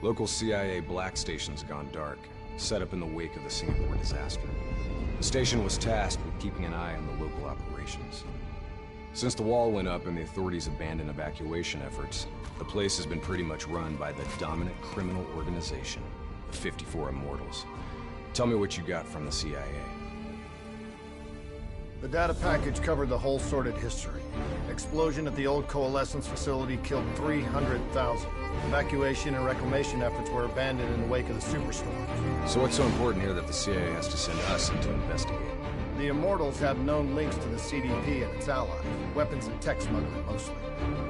Local CIA black station's gone dark, set up in the wake of the Singapore disaster. The station was tasked with keeping an eye on the local operations. Since the wall went up and the authorities abandoned evacuation efforts, the place has been pretty much run by the dominant criminal organization, the 54 Immortals. Tell me what you got from the CIA. The data package covered the whole sordid history. Explosion at the old Coalescence facility killed 300,000. Evacuation and reclamation efforts were abandoned in the wake of the superstorm. So what's so important here that the CIA has to send us in to investigate? The Immortals have known links to the CDP and its allies. Weapons and tech smuggling, mostly.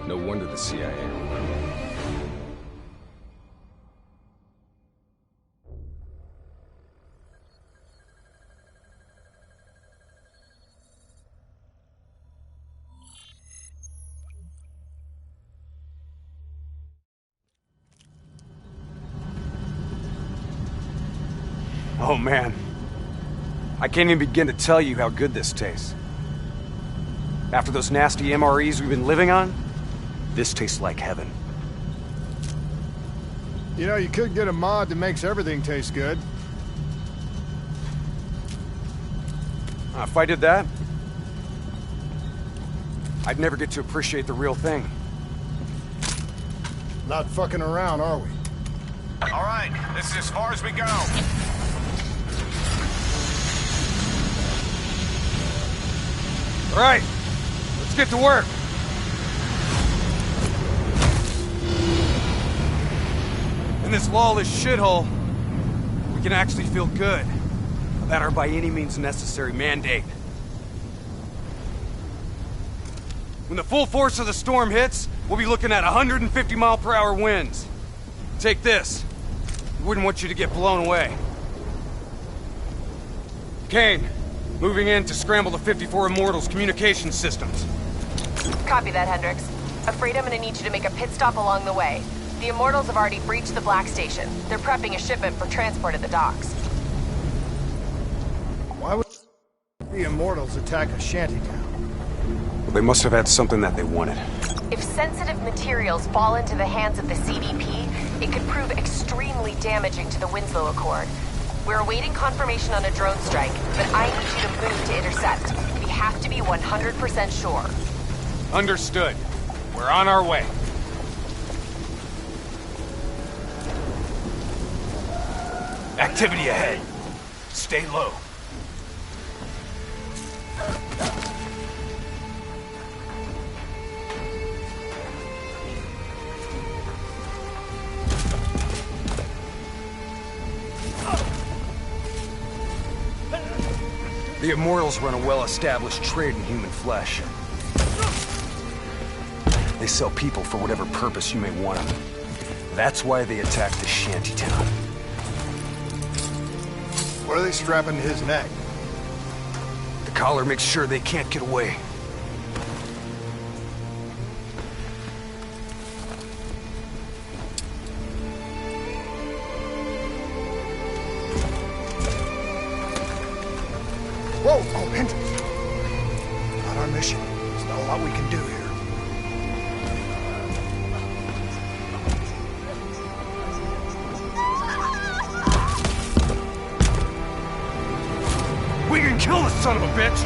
No wonder the CIA remembered. Oh man, I can't even begin to tell you how good this tastes. After those nasty MREs we've been living on, this tastes like heaven. You know, you could get a mod that makes everything taste good. If I did that, I'd never get to appreciate the real thing. Not fucking around, are we? All right, this is as far as we go. All right, let's get to work. In this lawless shithole, we can actually feel good about our by any means necessary mandate. When the full force of the storm hits, we'll be looking at 150-mile-per-hour winds. Take this. We wouldn't want you to get blown away. Kane, moving in to scramble the 54 Immortals' communication systems. Copy that, Hendricks. Afraid I'm gonna need you to make a pit stop along the way. The Immortals have already breached the Black Station. They're prepping a shipment for transport at the docks. Why would the Immortals attack a shantytown? Well, they must have had something that they wanted. If sensitive materials fall into the hands of the CDP, it could prove extremely damaging to the Winslow Accord. We're awaiting confirmation on a drone strike, but I need you to move to intercept. We have to be 100% sure. Understood. We're on our way. Activity ahead. Stay low. The Immortals run a well-established trade in human flesh. They sell people for whatever purpose you may want them. That's why they attacked the shantytown. What are they strapping to his neck? The collar makes sure they can't get away. Whoa! Oh, Hendricks! Not our mission. There's not a lot we can do here. We can kill the son of a bitch!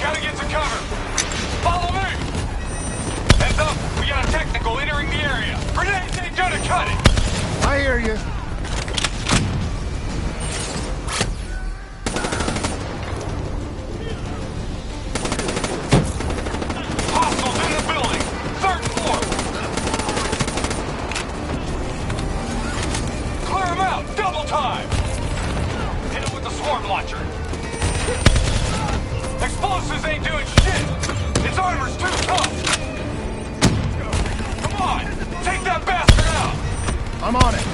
Gotta get to cover! Follow me! Heads up! We got a technical entering the area! Grenades ain't gonna cut it! I hear you. Hostiles in the building! Third floor! Clear them out! Double time! Hit him with the swarm launcher! Explosives ain't doing shit! Its armor's too tough! Come on! Take that bastard out! I'm on it.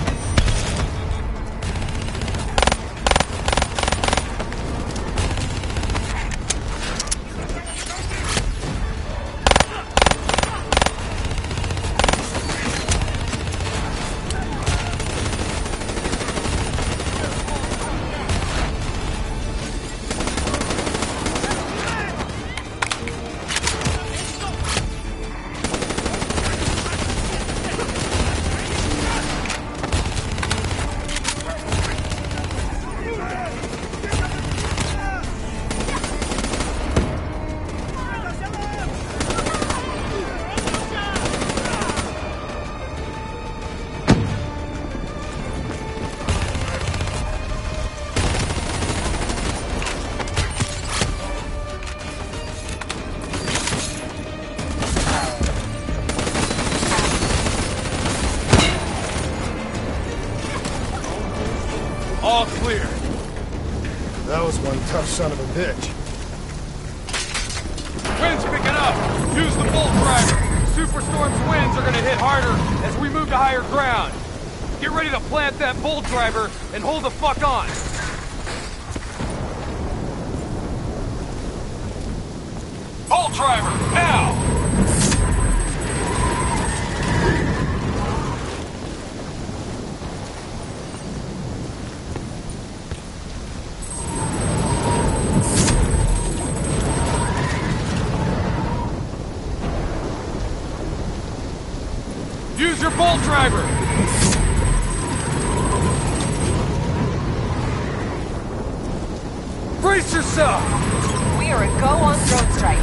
That was one tough son of a bitch. Wind's picking up! Use the bolt driver! Superstorm's winds are gonna hit harder as we move to higher ground. Get ready to plant that bolt driver and hold the fuck on! Bolt driver, now! Use your bolt driver! Brace yourself! We are a go on drone strike.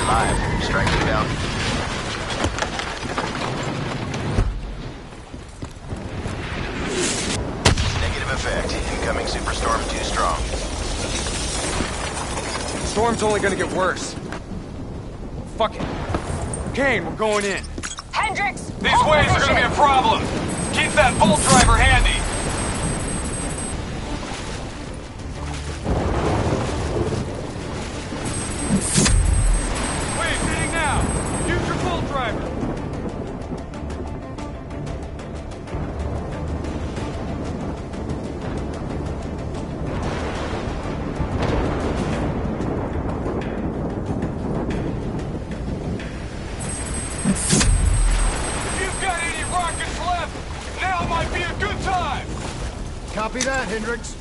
Live. Striking down. Negative effect. Incoming superstorm too strong. Storm's only gonna get worse. Fuck it. Kane, we're going in. Hendricks! These waves are gonna be a problem! Keep that bolt driver handy! Waves hitting now! Use your bolt driver! Copy that, Hendricks.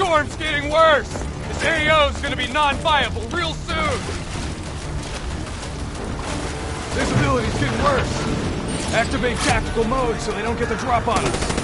Storm's getting worse! This AO's gonna be non-viable real soon! Visibility's getting worse! Activate tactical mode so they don't get the drop on us.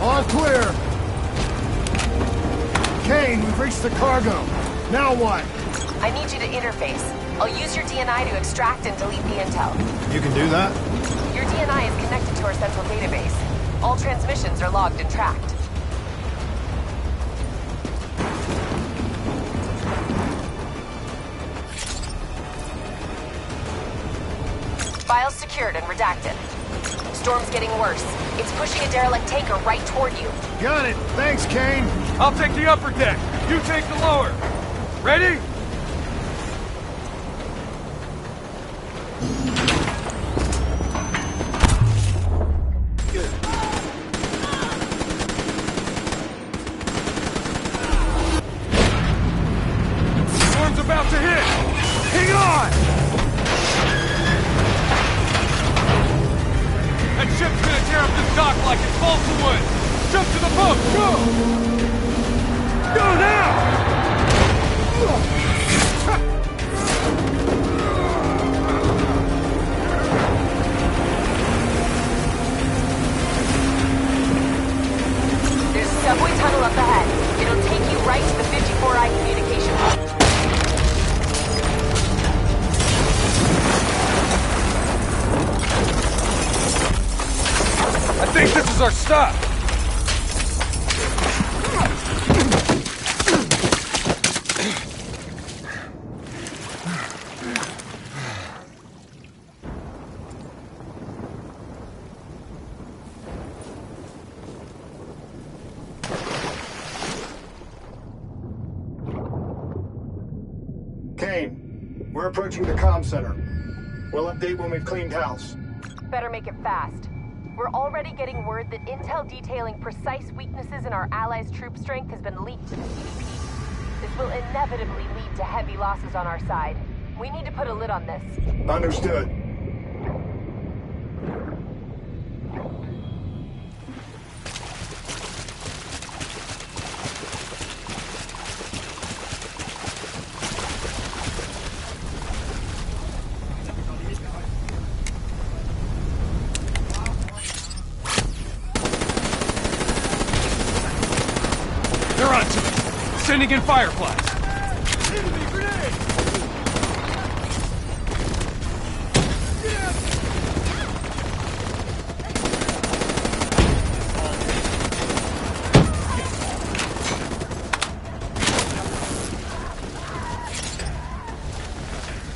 All clear. Kane, we've reached the cargo. Now what? I need you to interface. I'll use your DNI to extract and delete the intel. You can do that? Your DNI is connected to our central database. All transmissions are logged and tracked. Files secured and redacted. Storm's getting worse. It's pushing a derelict tanker right toward you. Got it. Thanks, Kane. I'll take the upper deck. You take the lower. Ready? Storm's about to hit. Hang on! That ship's gonna tear up this dock like it's balsa wood! Jump to the boat! Go! Go now! think this is our stop? Kane, we're approaching the comm center. We'll update when we've cleaned house. Better make it fast. We're already getting word that intel detailing precise weaknesses in our allies' troop strength has been leaked to the CDP. This will inevitably lead to heavy losses on our side. We need to put a lid on this. Understood. They're on to it. Sending in fireflies.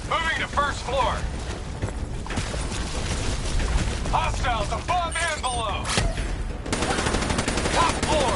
Moving to first floor. Hostiles above and below. Top floor.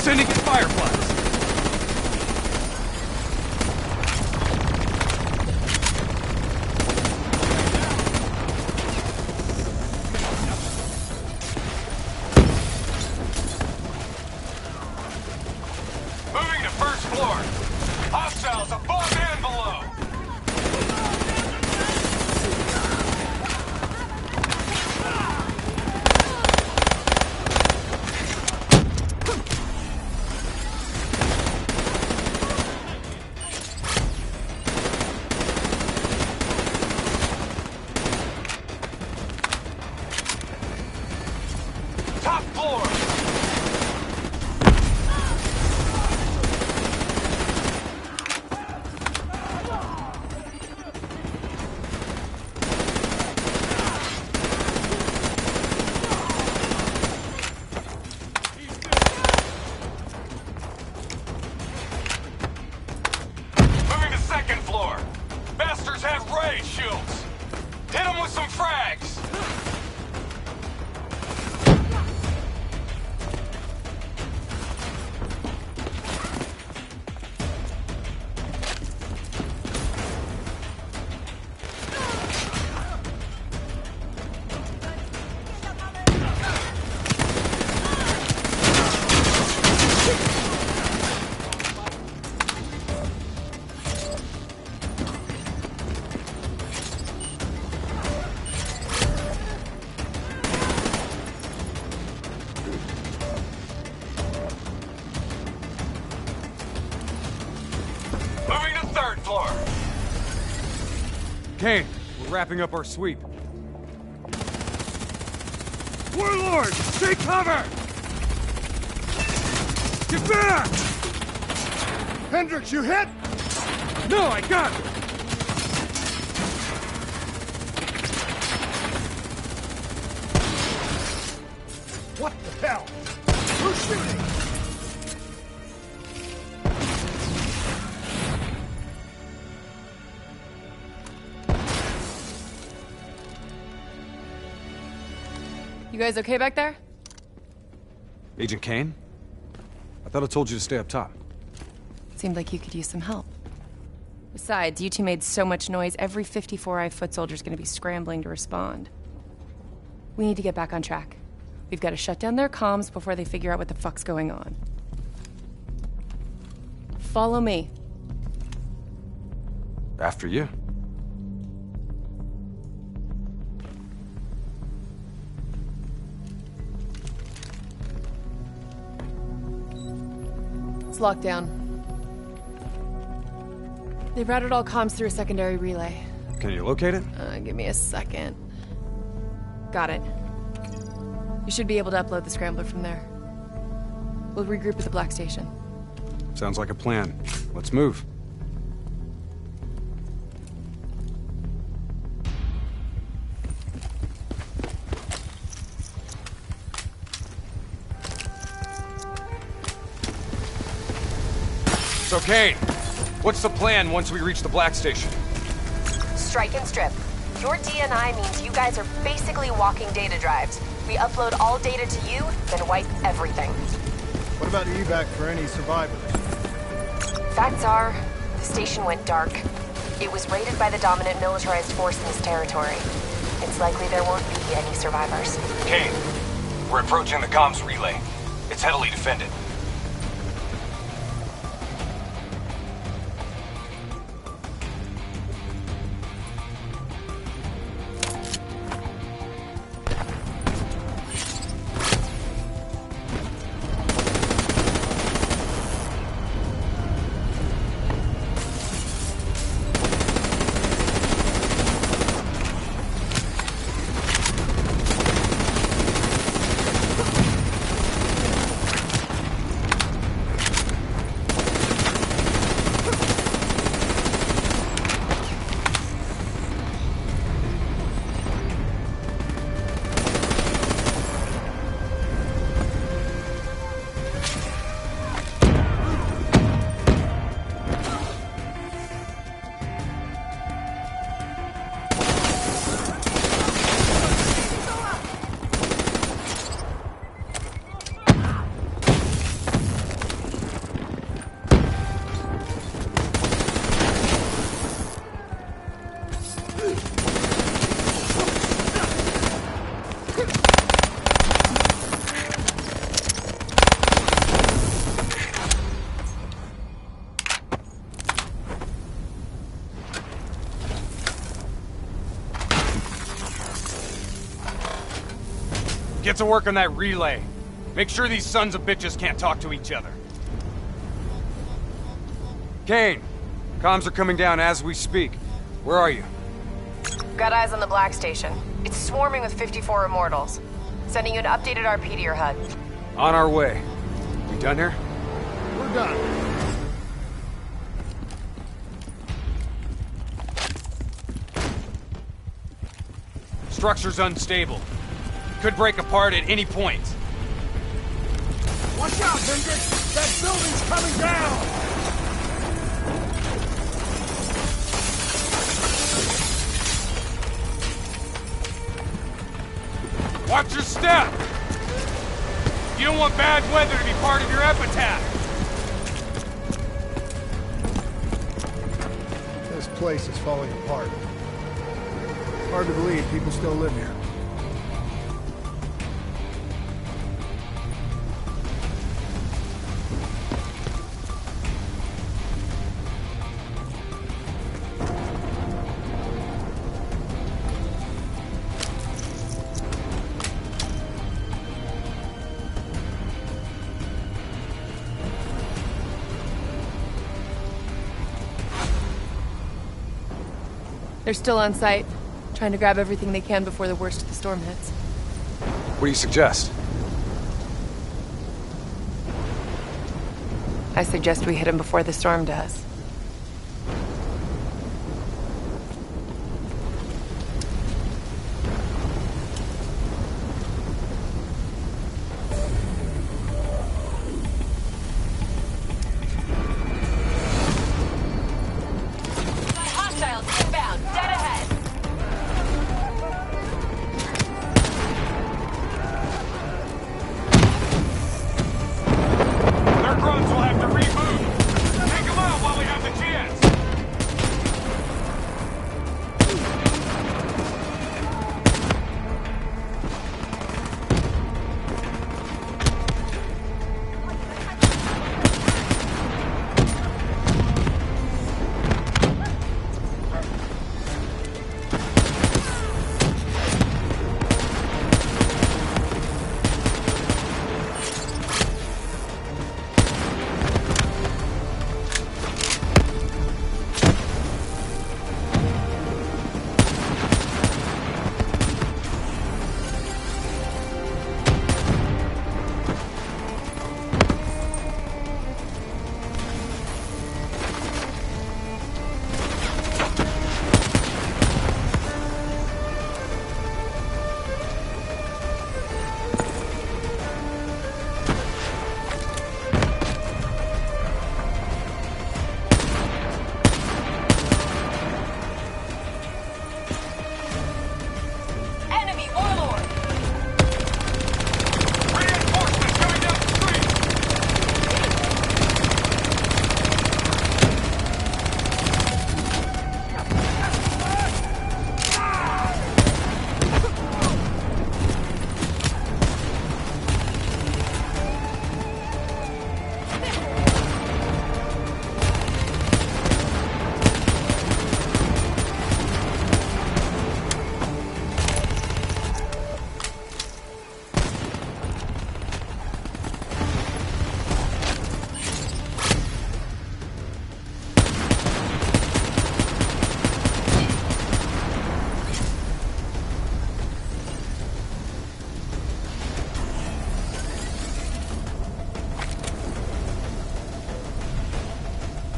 Sending in fireflies. Moving to first floor. Hostiles above and below. Top floor. Moving to second floor. Bastards have ray shields. Hit them with some frags. Moving to third floor. Kane, we're wrapping up our sweep. Warlord, take cover! Get back! Hendricks, you hit? No, I got it! What the hell? Who's shooting? You guys okay back there? Agent Kane? I thought I told you to stay up top. Seemed like you could use some help. Besides, you two made so much noise, every 54i foot soldier's gonna be scrambling to respond. We need to get back on track. We've got to shut down their comms before they figure out what the fuck's going on. Follow me. After you. It's locked down. They've routed all comms through a secondary relay. Can you locate it? Give me a second. Got it. You should be able to upload the scrambler from there. We'll regroup at the Black Station. Sounds like a plan. Let's move. So, Kane, what's the plan once we reach the Black Station? Strike and strip. Your DNI means you guys are basically walking data drives. We upload all data to you, then wipe everything. What about evac for any survivors? Facts are, the station went dark. It was raided by the dominant militarized force in this territory. It's likely there won't be any survivors. Kane, we're approaching the comms relay. It's heavily defended. Get to work on that relay. Make sure these sons of bitches can't talk to each other. Kane, comms are coming down as we speak. Where are you? Got eyes on the Black Station. It's swarming with 54 immortals. Sending you an updated RP to your HUD. On our way. We done here? We're done. Structure's unstable. Could break apart at any point. Watch out, Hendricks! That building's coming down! Watch your step! You don't want bad weather to be part of your epitaph! This place is falling apart. Hard to believe people still live here. They're still on site, trying to grab everything they can before the worst of the storm hits. What do you suggest? I suggest we hit him before the storm does.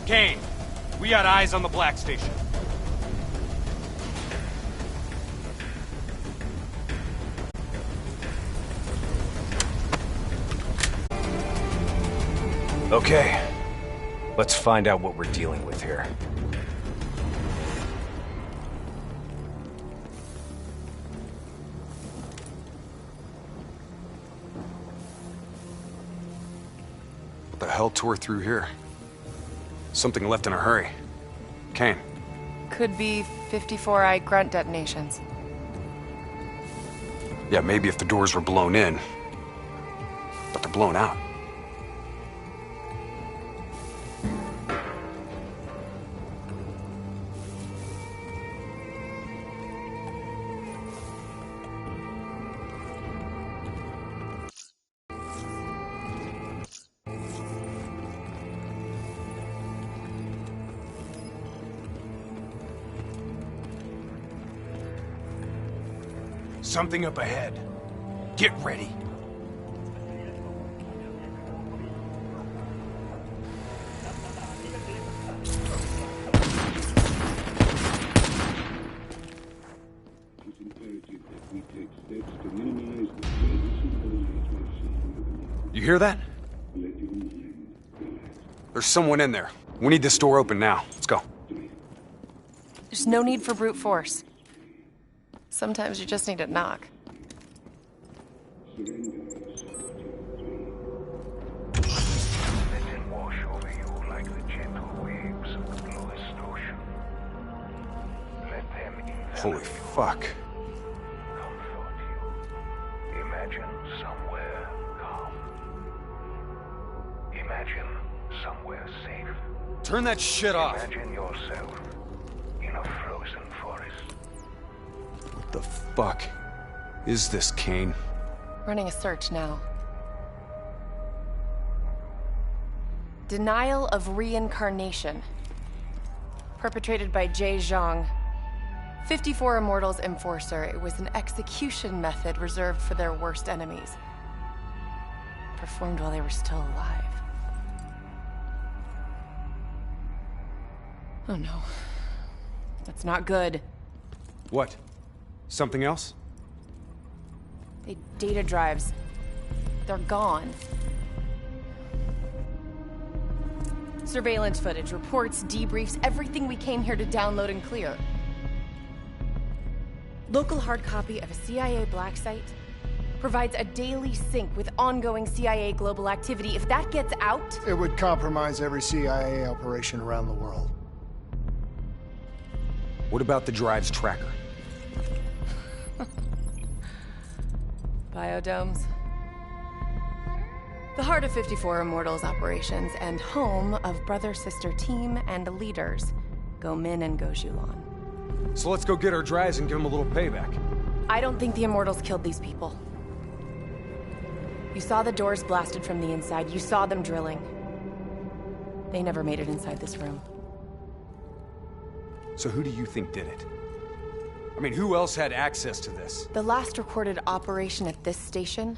Kane, we got eyes on the Black Station. Okay, let's find out what we're dealing with here. What the hell tore through here? Something left in a hurry. Kane. Could be 54i grunt detonations. Yeah, maybe if the doors were blown in. But they're blown out. Something up ahead. Get ready. You hear that? There's someone in there. We need this door open now. Let's go. There's no need for brute force. Sometimes you just need to knock. Holy fuck. Imagine somewhere calm. Imagine somewhere safe. Turn that shit off. Imagine yourself in a frozen forest. What the fuck is this, Kane? Running a search now. Denial of reincarnation. Perpetrated by Jay Zhang. 54 Immortals Enforcer. It was an execution method reserved for their worst enemies. Performed while they were still alive. Oh no. That's not good. What? Something else? The data drives. They're gone. Surveillance footage, reports, debriefs, everything we came here to download and clear. Local hard copy of a CIA black site provides a daily sync with ongoing CIA global activity. If that gets out... It would compromise every CIA operation around the world. What about the drive's tracker? Biodomes. The heart of 54 Immortals operations and home of brother-sister team and leaders, Go Min and Go Zhulan. So let's go get our drives and give them a little payback. I don't think the Immortals killed these people. You saw the doors blasted from the inside. You saw them drilling. They never made it inside this room. So who do you think did it? I mean, who else had access to this? The last recorded operation at this station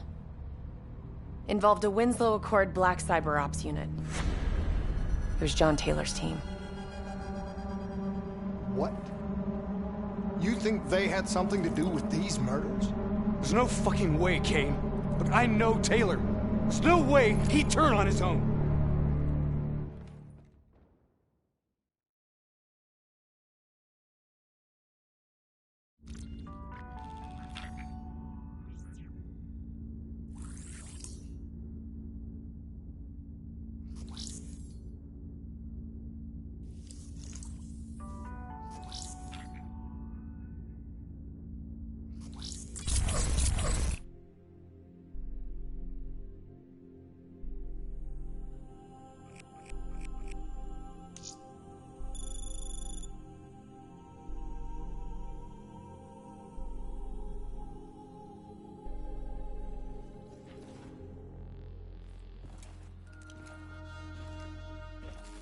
involved a Winslow Accord Black Cyber Ops unit. It was John Taylor's team. What? You think they had something to do with these murders? There's no fucking way, Kane. Look, I know Taylor. There's no way he'd turn on his own.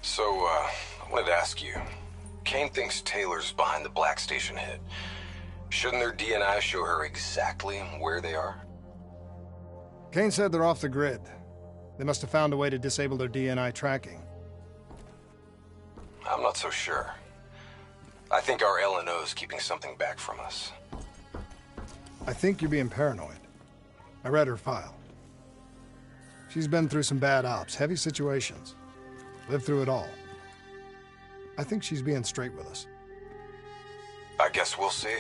So, I wanted to ask you. Kane thinks Taylor's behind the Black Station hit. Shouldn't their DNI show her exactly where they are? Kane said they're off the grid. They must have found a way to disable their DNI tracking. I'm not so sure. I think our LNO's keeping something back from us. I think you're being paranoid. I read her file. She's been through some bad ops, heavy situations. Lived through it all. I think she's being straight with us. I guess we'll see.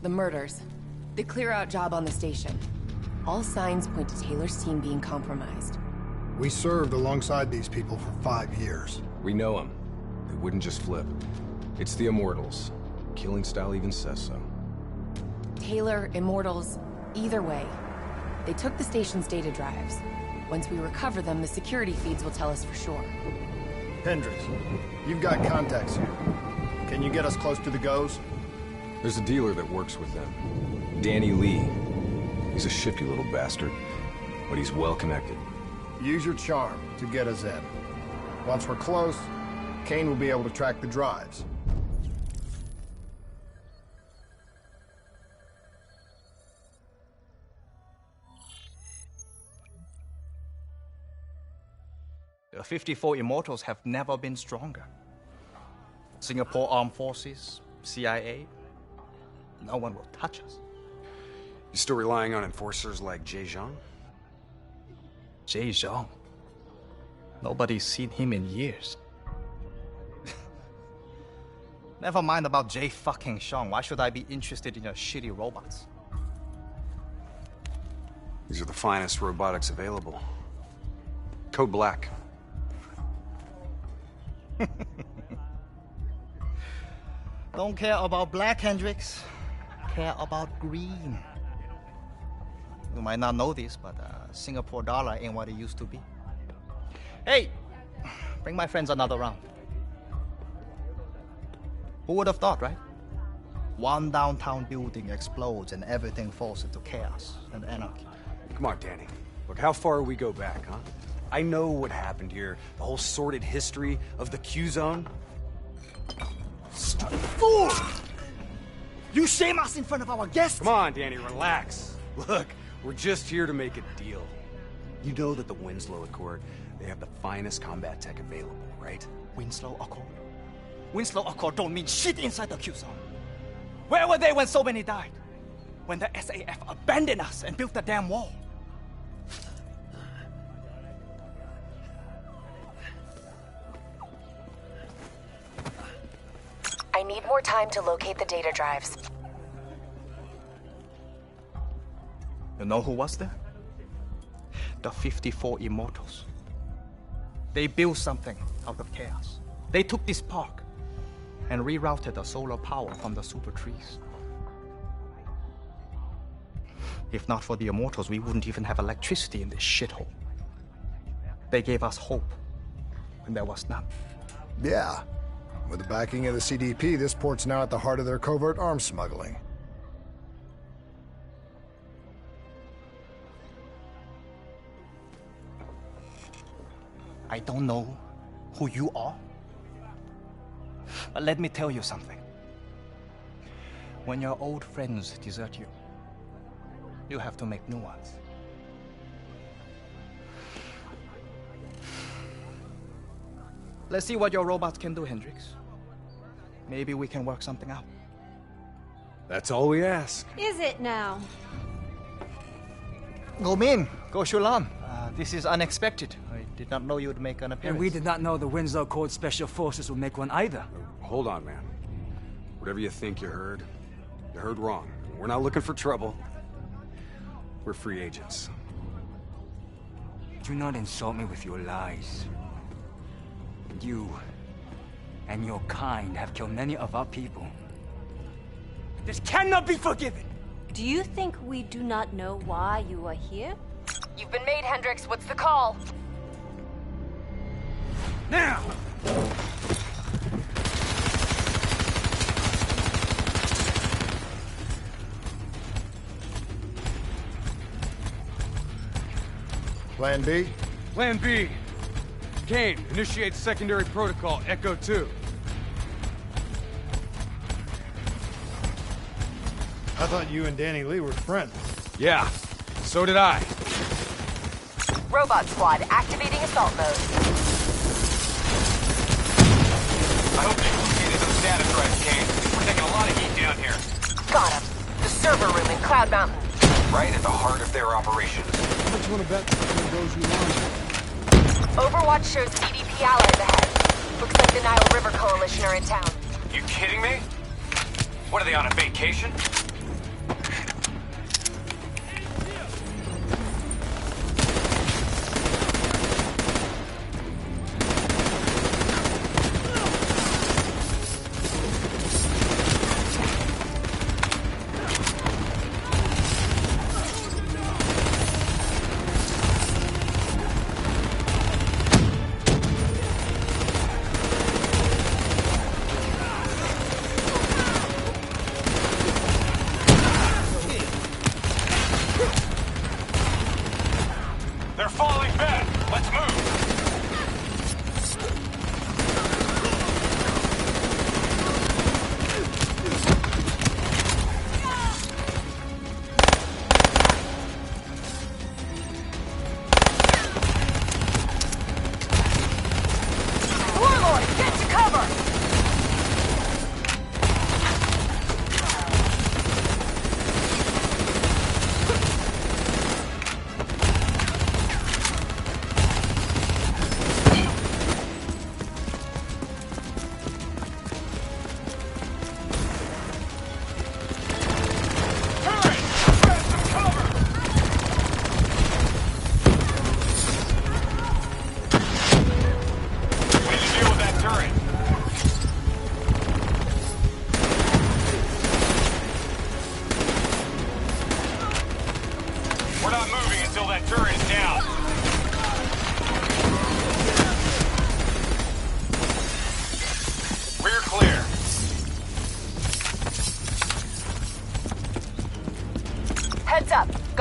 The murders. The clear-out job on the station. All signs point to Taylor's team being compromised. We served alongside these people for 5 years. We know them. They wouldn't just flip. It's the Immortals. Killing style even says so. Taylor, Immortals, either way. They took the station's data drives. Once we recover them, the security feeds will tell us for sure. Hendricks, you've got contacts here. Can you get us close to the Goes? There's a dealer that works with them. Danny Lee. He's a shifty little bastard, but he's well connected. Use your charm to get us in. Once we're close, Kane will be able to track the drives. The 54 Immortals have never been stronger. Singapore Armed Forces, CIA, no one will touch us. You still relying on enforcers like Jay Zhang? Jay Zhang. Nobody's seen him in years. Never mind about Jay fucking Zhang. Why should I be interested in your shitty robots? These are the finest robotics available. Code Black. Don't care about black, Hendricks. Care about green. You might not know this, but Singapore dollar ain't what it used to be. Hey, bring my friends another round. Who would have thought, right? One downtown building explodes and everything falls into chaos and anarchy. Come on, Danny. Look, how far we go back, huh? I know what happened here. The whole sordid history of the Q-Zone. Fool! You shame us in front of our guests? Come on, Danny, relax. Look, we're just here to make a deal. You know that the Winslow Accord, they have the finest combat tech available, right? Winslow Accord? Winslow Accord don't mean shit inside the Q-Zone. Where were they when so many died? When the SAF abandoned us and built the damn wall? I need more time to locate the data drives. You know who was there? The 54 Immortals. They built something out of chaos. They took this park and rerouted the solar power from the super trees. If not for the Immortals, we wouldn't even have electricity in this shithole. They gave us hope when there was none. Yeah. With the backing of the CDP, this port's now at the heart of their covert arms smuggling. I don't know who you are, but let me tell you something. When your old friends desert you, you have to make new ones. Let's see what your robots can do, Hendricks. Maybe we can work something out. That's all we ask. Is it now? Go Min, go Shulan. This is unexpected. I did not know you would make an appearance. And we did not know the Winslow Accord Special Forces would make one either. Hold on, man. Whatever you think you heard wrong. We're not looking for trouble. We're free agents. Do not insult me with your lies. You and your kind have killed many of our people. This cannot be forgiven! Do you think we do not know why you are here? You've been made, Hendricks. What's the call? Now! Plan B? Plan B. Kane, initiate secondary protocol, Echo 2. I thought you and Danny Lee were friends. Yeah, so did I. Robot squad, activating assault mode. I hope they located some status drives, Kane. We're taking a lot of heat down here. Got him. The server room in Cloud Mountain. Right at the heart of their operations. How much you want to bet one of those you want? Overwatch shows CDP allies ahead. Looks like the Nile River Coalition are in town. You kidding me? What, are they on a vacation?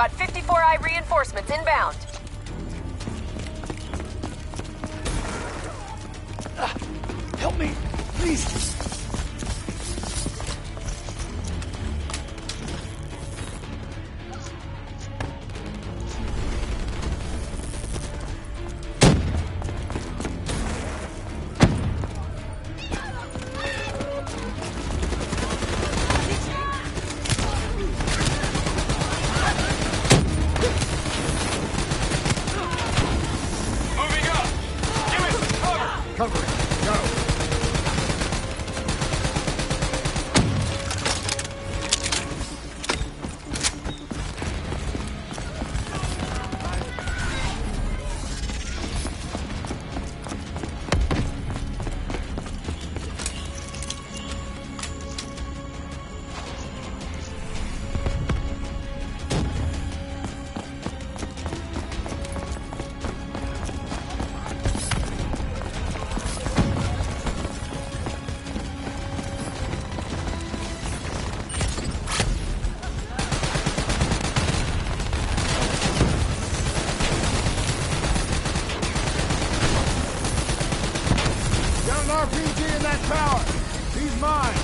got 54I reinforcements inbound. Help me, please. Moving up! Give me some cover! Cover it. Go. Got an RPG in that tower. He's mine.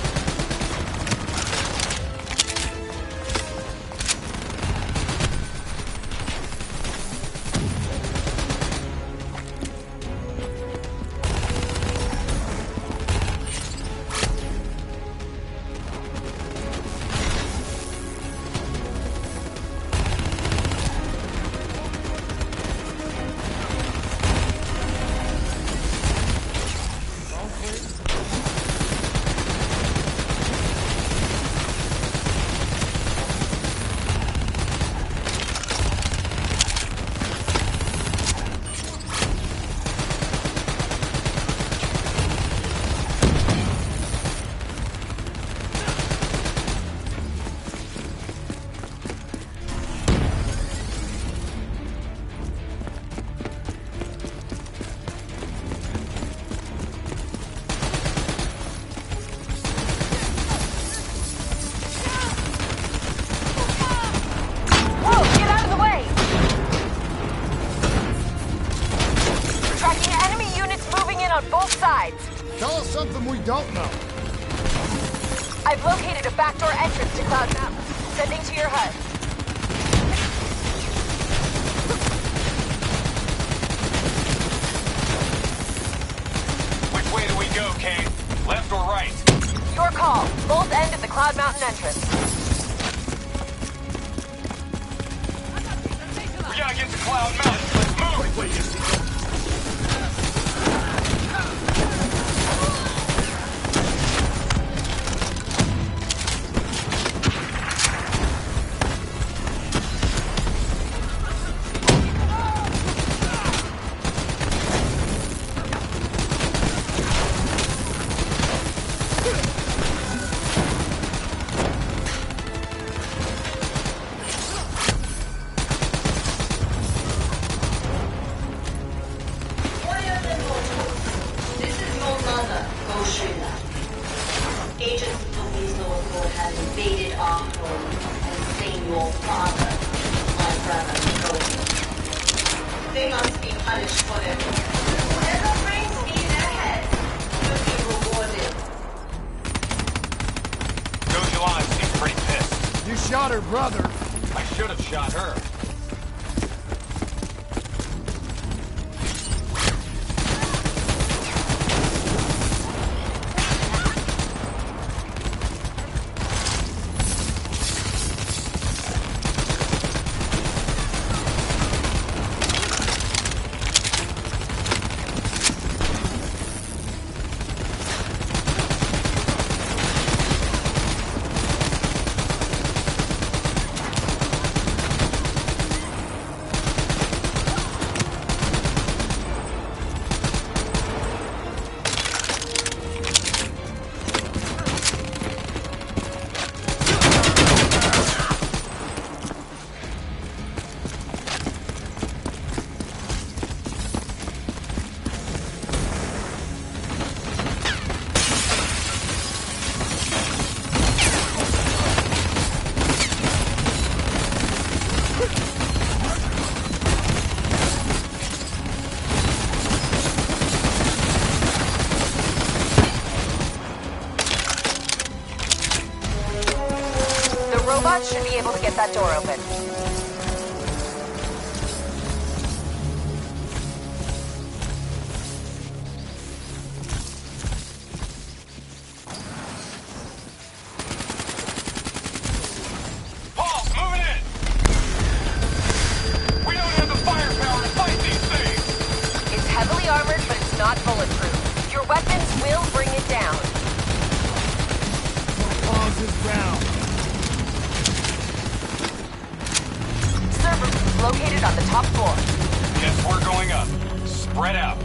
Whoa, get out of the way! We're tracking enemy units moving in on both sides. Tell us something we don't know. I've located a backdoor entrance to Cloud Mountain. Sending to your HUD. Which way do we go, Kane? Left or right? Your call. Both end of the Cloud Mountain entrance. We gotta get to Cloud Mountain. Let's move! This is your mother, Goshina. Agents of the Winslow Accord have invaded our home and slain your father, my brother, Cody. They must be punished for their crimes. Whoever brings me their head will be rewarded. Gojulana seems pretty pissed. You shot her brother. I should have shot her. robots should be able to get that door open. Paul's moving in! We don't have the firepower to fight these things! It's heavily armored, but it's not bulletproof. Your weapons will bring it down. Pause this round. Server room located on the top floor. Guess we're going up. Spread out.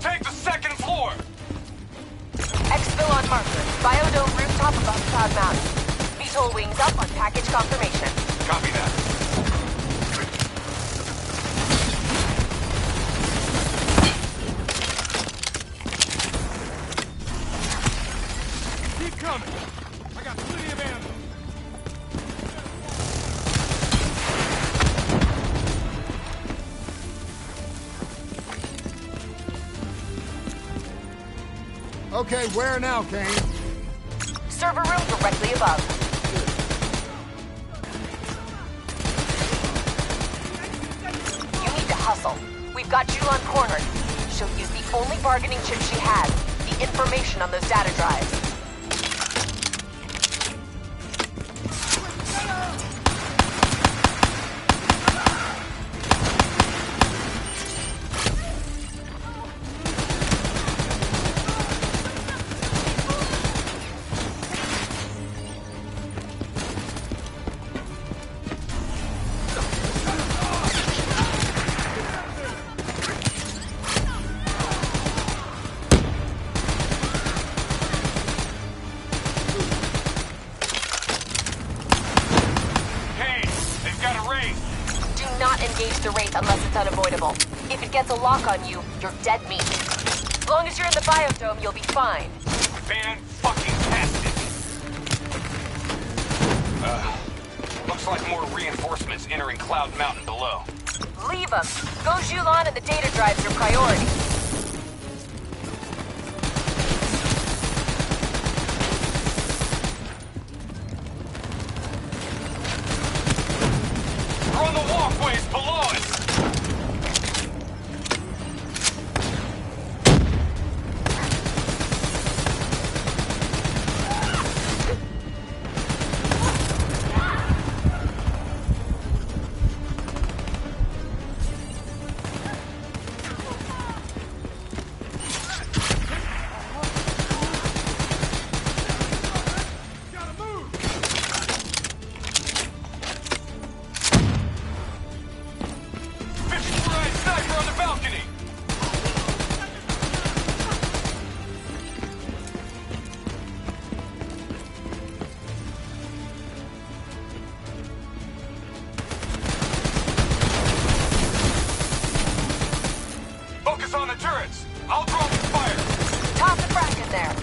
Take the second floor! Exfil on marker. Biodome rooftop above Cloud Mountain. VTOL wings up on package confirmation. Copy that. Keep coming. I got plenty of ammo. Okay, where now, Kane? Server room directly above. You need to hustle. We've got Julan cornered. She'll use the only bargaining chip she has, the information on those data drives. Do not engage the Wraith unless it's unavoidable. If it gets a lock on you, you're dead meat. As long as you're in the biodome, you'll be fine. Fan-fucking-tastic. Looks like more reinforcements entering Cloud Mountain below. Leave them. Go Julan and the data drives are priority. We're on the walkways below us! Focus on the turrets! I'll drop the fire! Toss a frag in there.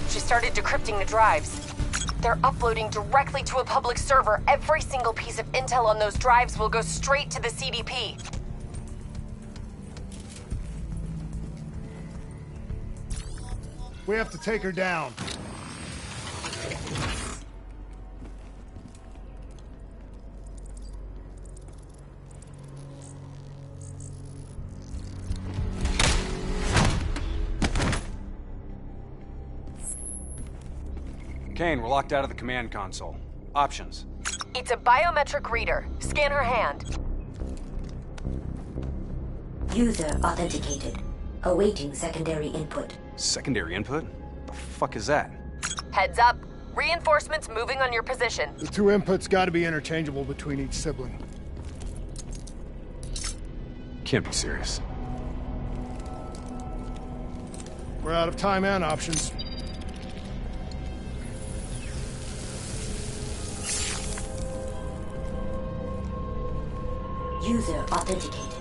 She started decrypting the drives. They're uploading directly to a public server. Every single piece of intel on those drives will go straight to the CDP. We have to take her down. Kane, we're locked out of the command console. Options. It's a biometric reader. Scan her hand. User authenticated. Awaiting secondary input. Secondary input? The fuck is that? Heads up. Reinforcements moving on your position. The two inputs gotta be interchangeable between each sibling. Can't be serious. We're out of time and options. User authenticated.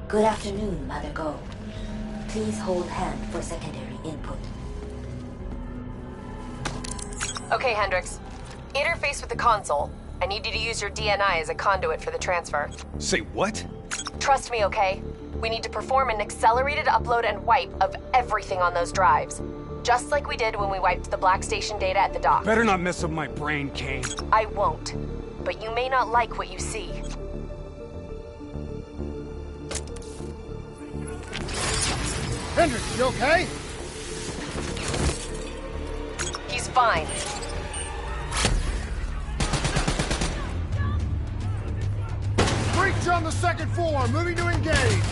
Good afternoon, Mother Go. Please hold hand for secondary input. Okay, Hendricks. Interface with the console. I need you to use your DNI as a conduit for the transfer. Say what? Trust me, okay? We need to perform an accelerated upload and wipe of everything on those drives. Just like we did when we wiped the Black Station data at the dock. Better not mess up my brain, Kane. I won't. But you may not like what you see. Hendricks, you okay? He's fine. Breach on the second floor, moving to engage.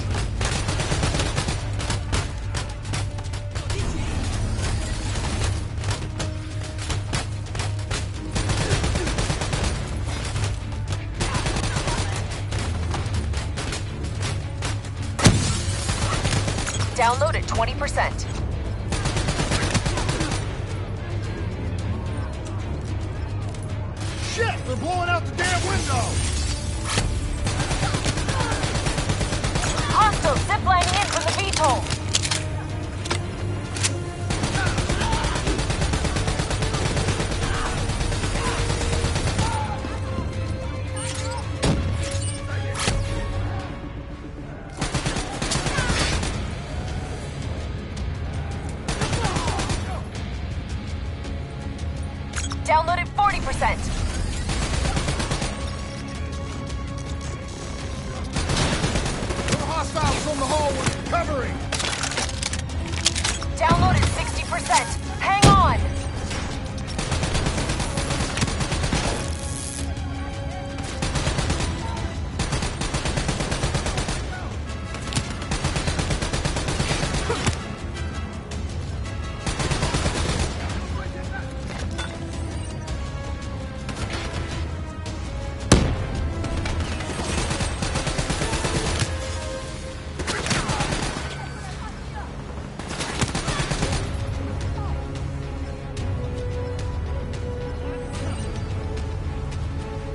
Download at 20%. Shit, they're blowing out the damn window. Hostile ziplining in from the VTOL. Download at 40%. Hostiles from the hallway, covering. Download at 60%. Hang on.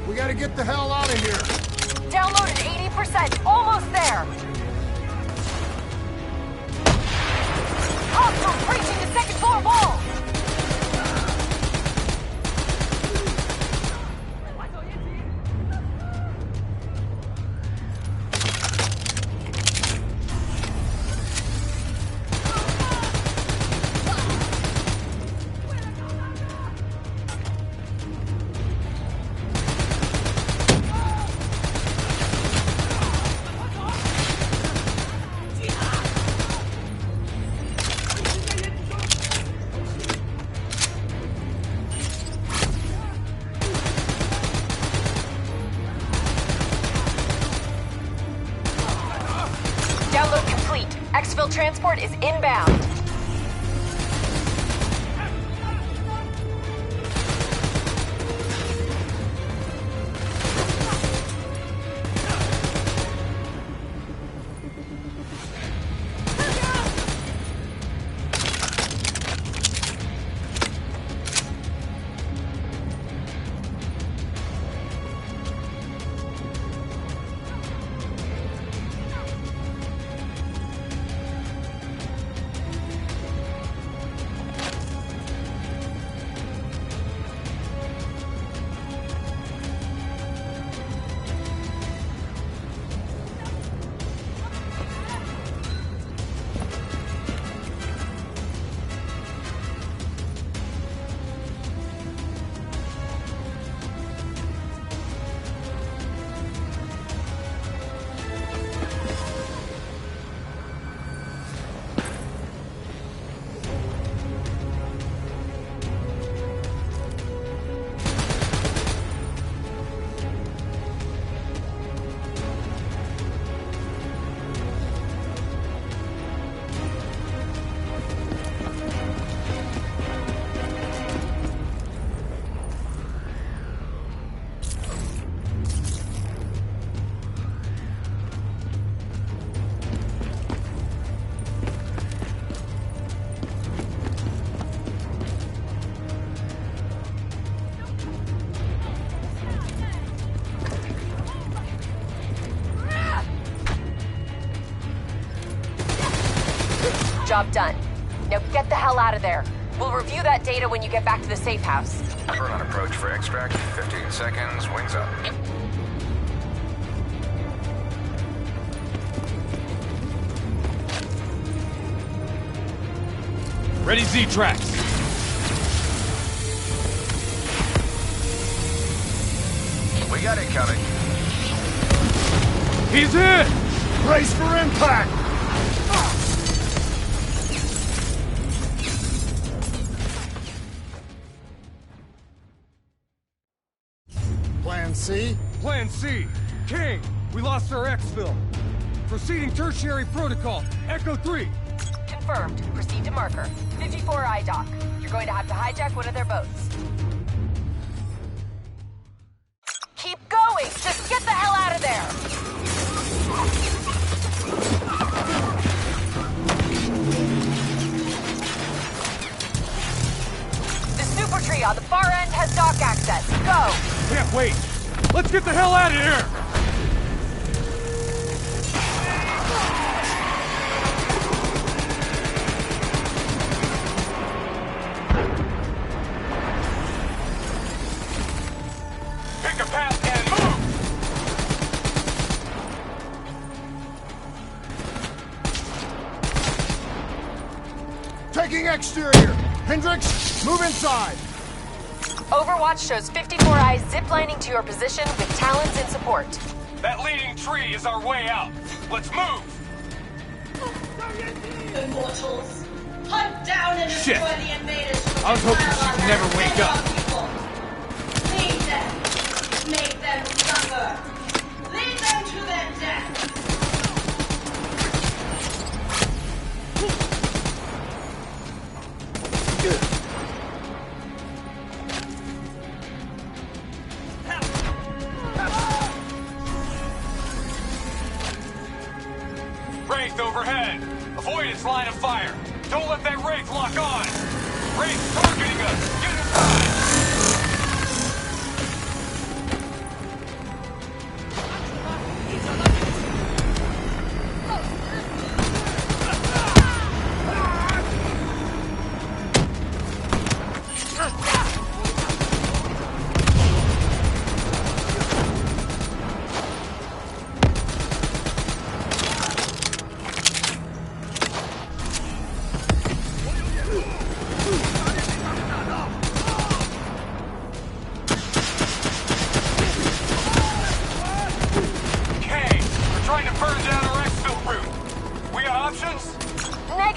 We gotta get the hell out of here. Download at 80%. Almost there. Hostiles breaching the second floor wall. Download complete. Exfil transport is inbound. job done. Now get the hell out of there. We'll review that data when you get back to the safe house. Burn on approach for extract. 15 seconds. Wings up. Ready Z-Tracks. We got it coming. He's hit! Brace for impact! Plan C? Plan C. King, we lost our exfil. Proceeding tertiary protocol. Echo 3. Confirmed. Proceed to marker. 54I dock. You're going to have to hijack one of their boats. Keep going! Just get the hell out of there! The super tree on the far end has dock access. Go! Can't wait. Let's get the hell out of here! Pick a path and move! Taking exterior! Hendricks, move inside! Overwatch shows 54 ziplining to your position with Talons in support. That leading tree is our way out. Let's move! Immortals, hunt down and destroy Shit. the invaders. I was hoping she'd never wake up. Lead them. Make them suffer. Lead them to their death. Wraith overhead. Avoid its line of fire. Don't let that Wraith lock on. Wraith targeting us. Get inside.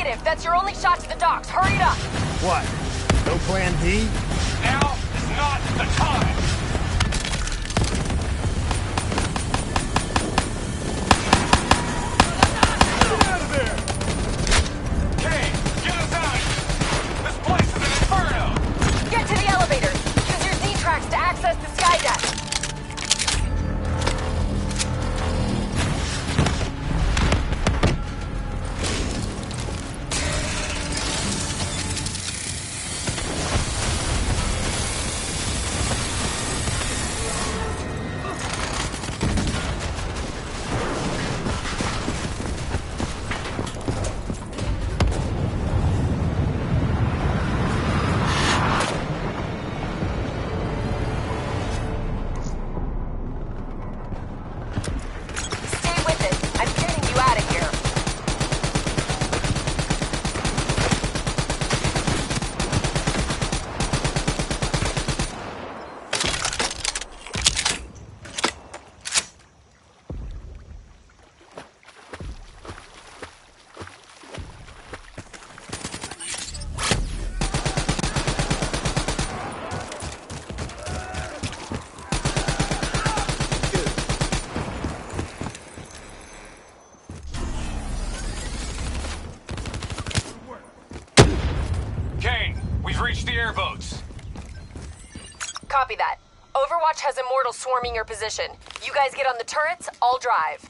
Negative. That's your only shot to the docks. Hurry it up. What? No plan B? Now is not the time. Get out of there! Kane, get us out of here. This place is an inferno. Get to the elevator. Use your Z-Tracks to access the sky deck. Reach the airboats. Copy that. Overwatch has Immortals swarming your position. You guys get on the turrets, I'll drive.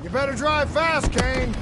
You better drive fast, Kane.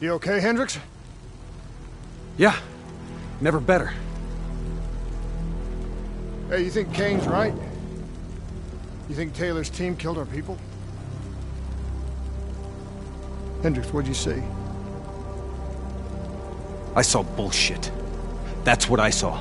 You okay, Hendricks? Yeah. Never better. Hey, you think Kane's right? You think Taylor's team killed our people? Hendricks, what'd you see? I saw bullshit. That's what I saw.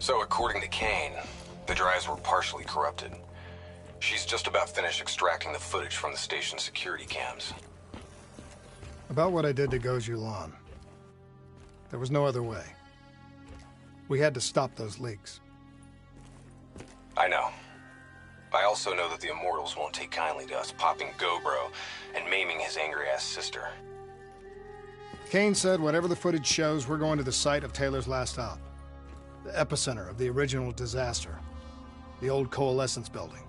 So, according to Kane, the drives were partially corrupted. She's just about finished extracting the footage from the station's security cams. About what I did to Goju Lan. There was no other way. We had to stop those leaks. I know. I also know that the Immortals won't take kindly to us popping Gobro and maiming his angry-ass sister. Kane said whatever the footage shows, we're going to the site of Taylor's last op. The epicenter of the original disaster. The old Coalescence building.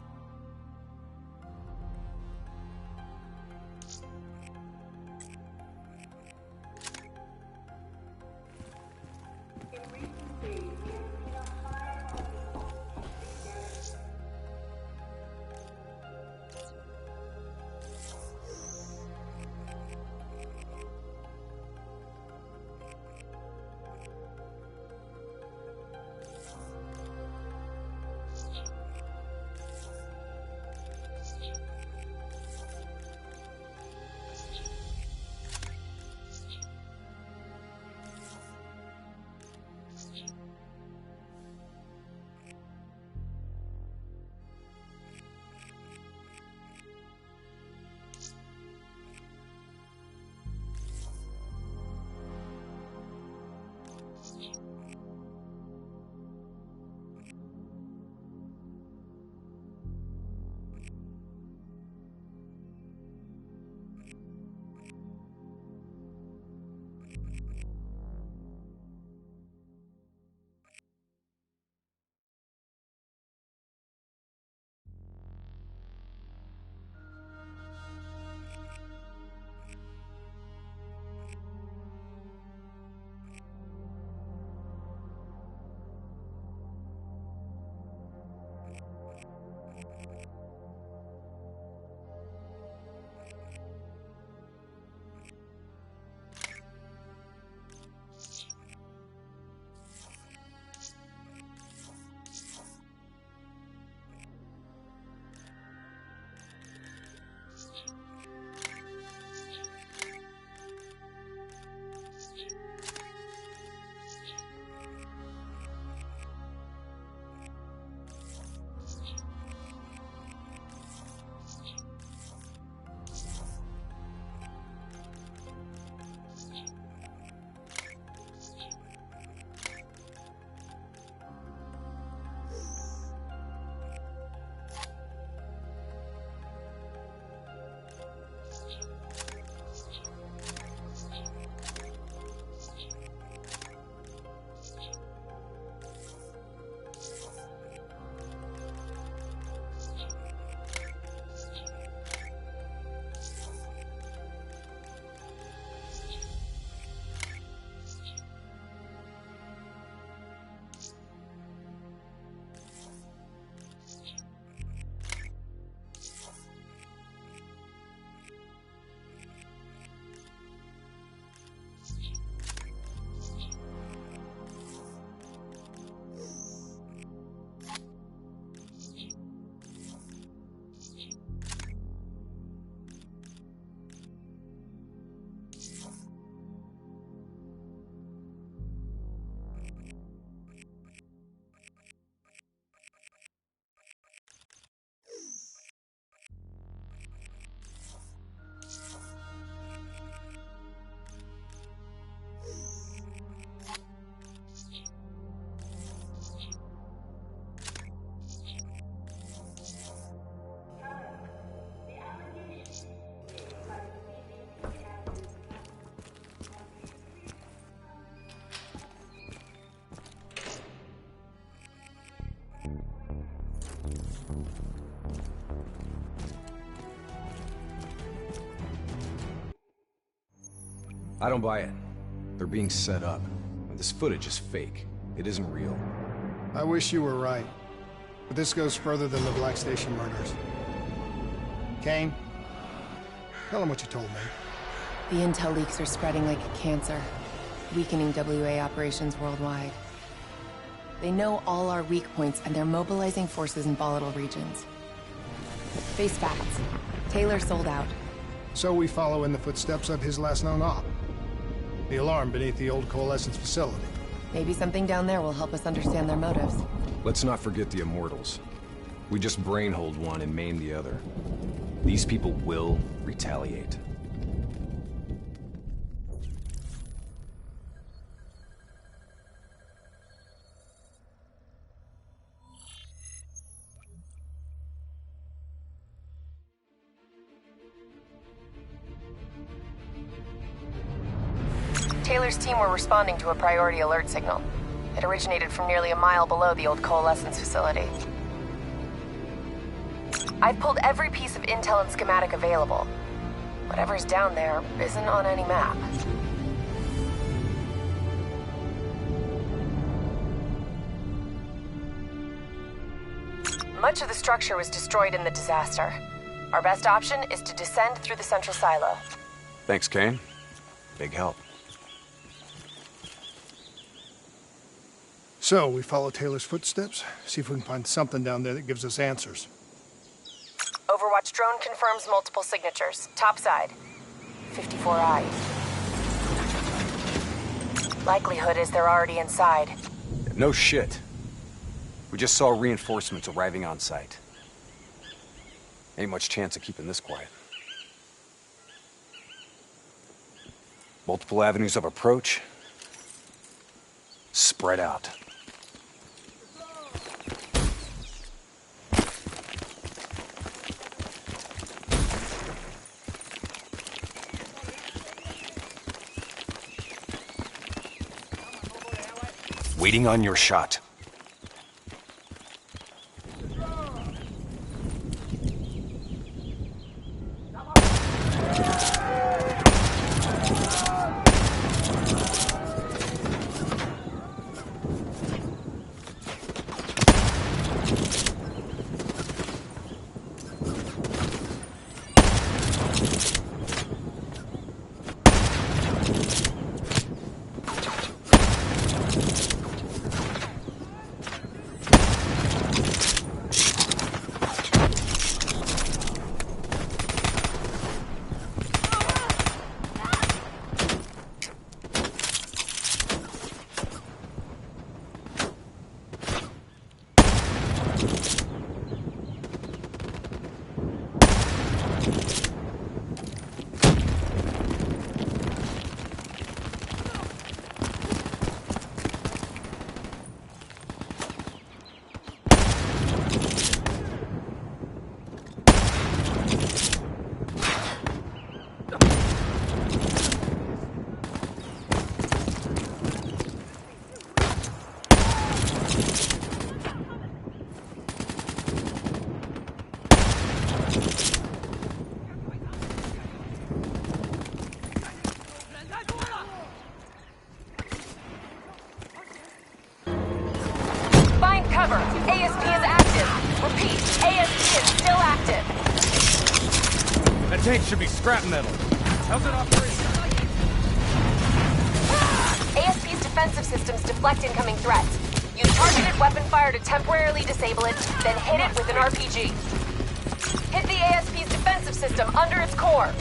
I don't buy it. They're being set up. This footage is fake. It isn't real. I wish you were right. But this goes further than the Black Station murders. Kane, tell him what you told me. The intel leaks are spreading like a cancer, weakening WA operations worldwide. They know all our weak points, and they're mobilizing forces in volatile regions. Face facts. Taylor sold out. So we follow in the footsteps of his last known op. The alarm beneath the old Coalescence facility. Maybe something down there will help us understand their motives. Let's not forget the Immortals. We just brain-hold one and maim the other. These people will retaliate. Taylor's team were responding to a priority alert signal. It originated from nearly a mile below the old Coalescence facility. I've pulled every piece of intel and schematic available. Whatever's down there isn't on any map. Much of the structure was destroyed in the disaster. Our best option is to descend through the central silo. Thanks, Kane. Big help. So, we follow Taylor's footsteps, see if we can find something down there that gives us answers. Overwatch drone confirms multiple signatures. Topside. 54I. Likelihood is they're already inside. No shit. We just saw reinforcements arriving on site. Ain't much chance of keeping this quiet. Multiple avenues of approach. Spread out. Waiting on your shot. Tank should be scrap metal. How's it operate? ASP's defensive systems deflect incoming threats. Use targeted weapon fire to temporarily disable it, then hit it with an RPG. Hit the ASP's defensive system under its core.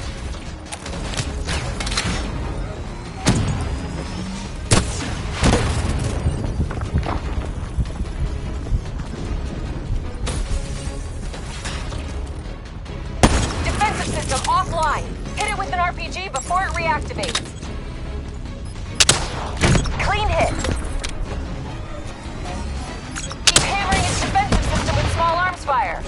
Offline. Hit it with an RPG before it reactivates. Clean hit. Keep hammering its defensive system with small arms fire.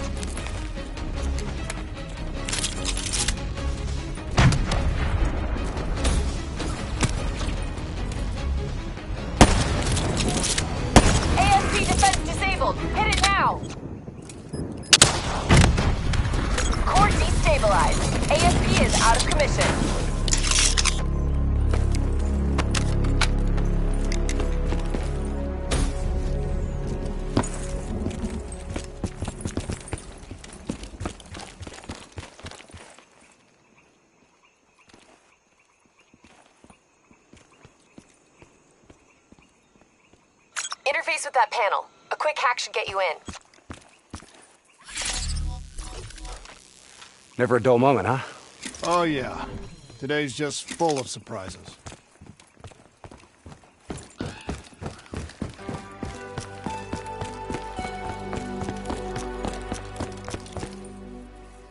ASP defense disabled. Hit it now. now! Core destabilized. ASP is out of commission. Interface with that panel. A quick hack should get you in. Never a dull moment, huh? Oh, yeah. Today's just full of surprises.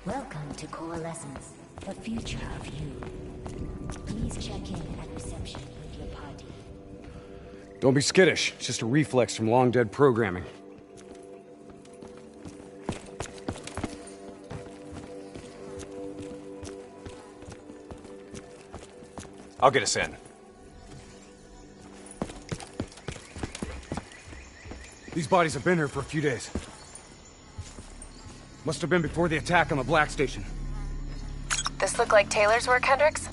Welcome to Coalescence, the future of you. Please check in at reception with your party. Don't be skittish. It's just a reflex from long-dead programming. I'll get us in. These bodies have been here for a few days. Must have been before the attack on the Black Station. This look like Taylor's work, Hendricks?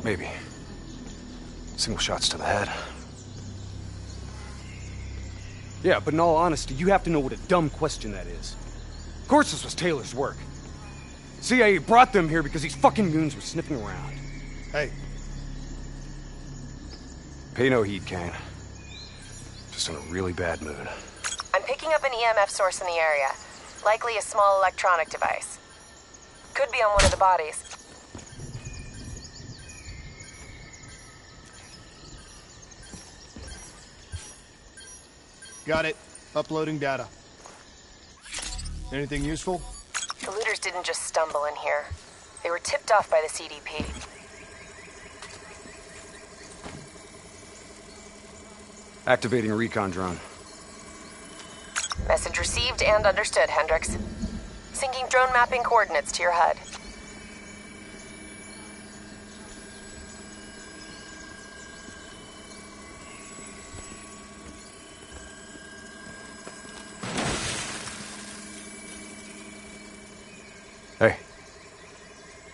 Maybe. Single shots to the head. Yeah, but in all honesty, you have to know what a dumb question that is. Of course this was Taylor's work. CIA brought them here because these fucking goons were sniffing around. Hey. Pay no heed, Kane. Just in a really bad mood. I'm picking up an EMF source in the area. Likely a small electronic device. Could be on one of the bodies. Got it. Uploading data. Anything useful? The looters didn't just stumble in here. They were tipped off by the CDP. Activating recon drone. Message received and understood, Hendricks. Syncing drone mapping coordinates to your HUD. Hey.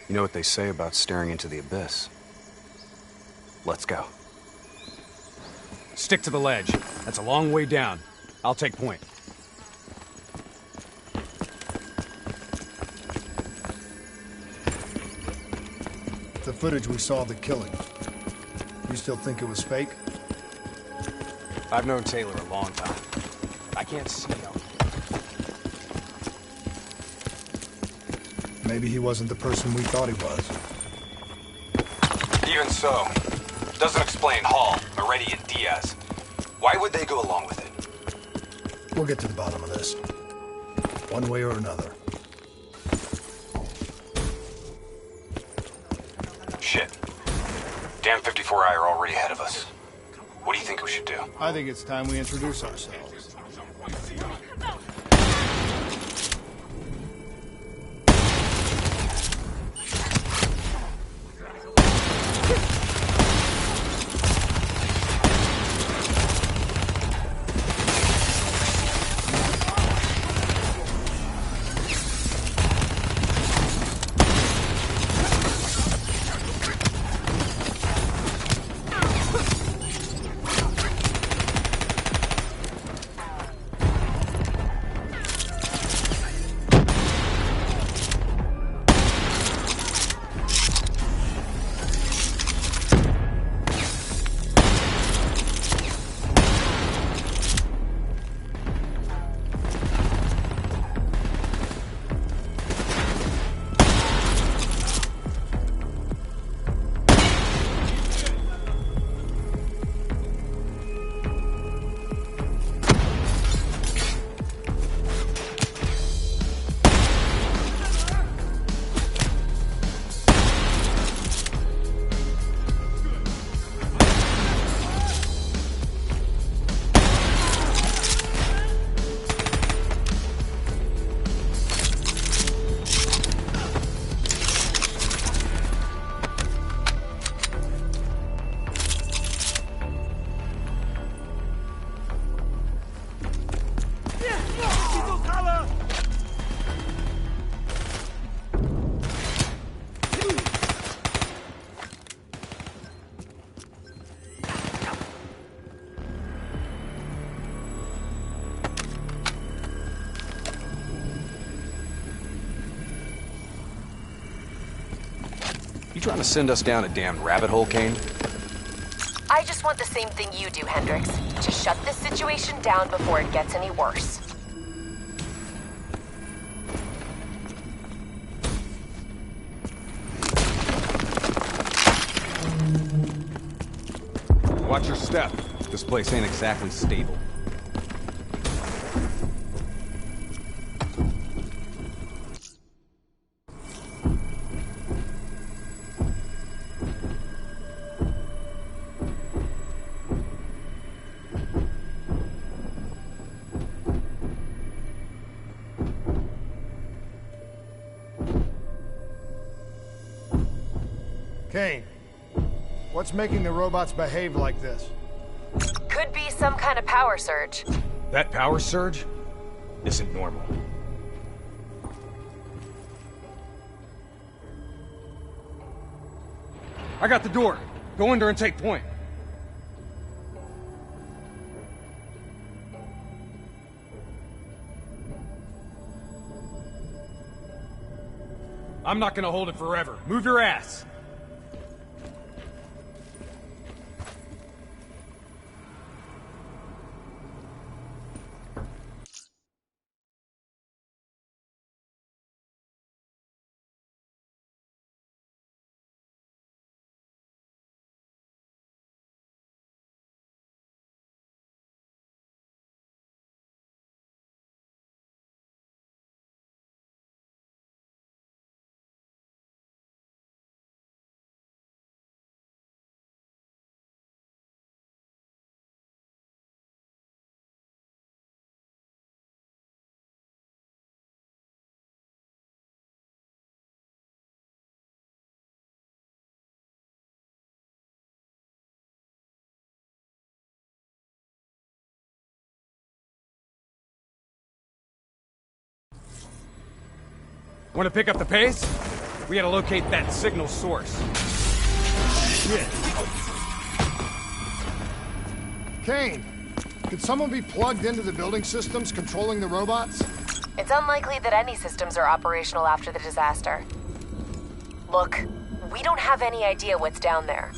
You know what they say about staring into the abyss? Let's go. Stick to the ledge. That's a long way down. I'll take point. The footage we saw of the killing. You still think it was fake? I've known Taylor a long time. I can't see him. Maybe he wasn't the person we thought he was. Even so, doesn't explain Hall, Moretti, and Diaz. Why would they go along with it? We'll get to the bottom of this. One way or another. Shit. Damn 54I are already ahead of us. What do you think we should do? I think it's time we introduce ourselves. You trying to send us down a damned rabbit hole, Kane? I just want the same thing you do, Hendricks. To shut this situation down before it gets any worse. Watch your step. This place ain't exactly stable. Kane, what's making the robots behave like this? Could be some kind of power surge. That power surge isn't normal. I got the door. Go under and take point. I'm not gonna hold it forever. Move your ass! Want to pick up the pace? We gotta locate that signal source. Shit. Kane, could someone be plugged into the building systems controlling the robots? It's unlikely that any systems are operational after the disaster. Look, we don't have any idea what's down there.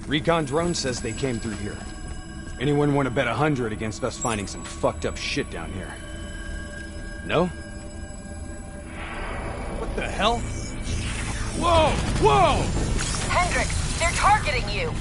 Recon drone says they came through here. Anyone want to bet 100 against us finding some fucked up shit down here? No? What the hell? Whoa! Whoa! Hendricks, they're targeting you!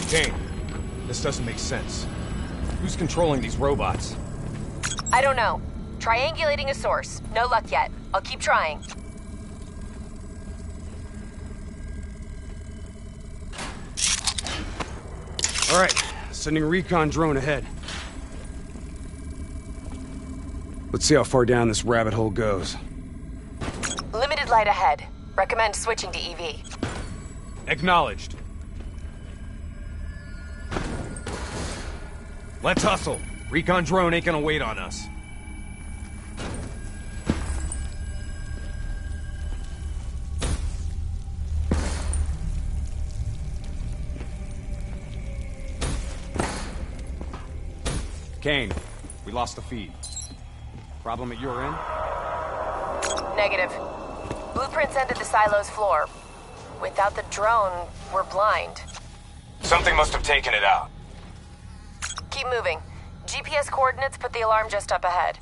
Kane, this doesn't make sense. Who's controlling these robots? I don't know. Triangulating a source. No luck yet. I'll keep trying. All right, sending a recon drone ahead. Let's see how far down this rabbit hole goes. Limited light ahead. Recommend switching to EV. Acknowledged. Let's hustle. Recon drone ain't gonna wait on us. Kane, we lost the feed. Problem at your end? Negative. Blueprints ended the silo's floor. Without the drone, we're blind. Something must have taken it out. Keep moving. GPS coordinates put the alarm just up ahead.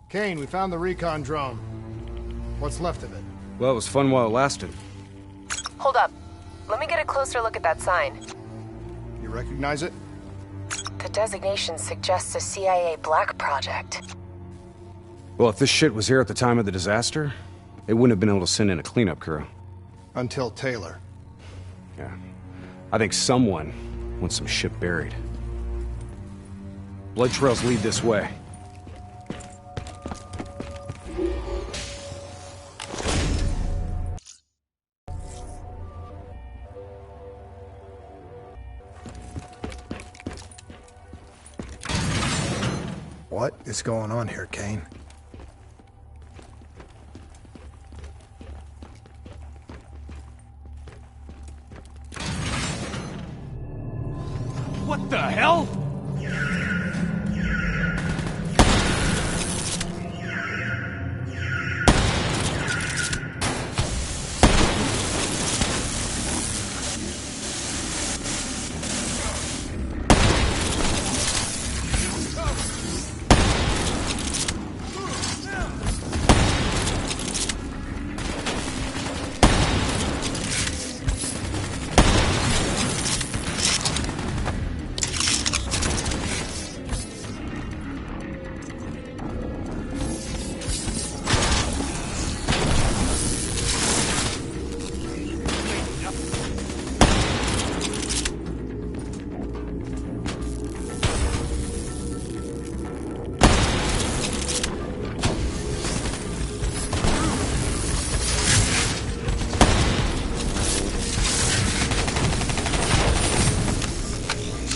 Kane, we found the recon drone. What's left of it? Well, it was fun while it lasted. Hold up. Let me get a closer look at that sign. You recognize it? The designation suggests a CIA black project. Well, if this shit was here at the time of the disaster, they wouldn't have been able to send in a cleanup crew. Until Taylor. Yeah. I think someone wants some shit buried. Blood trails lead this way. What is going on here, Kane? What the hell?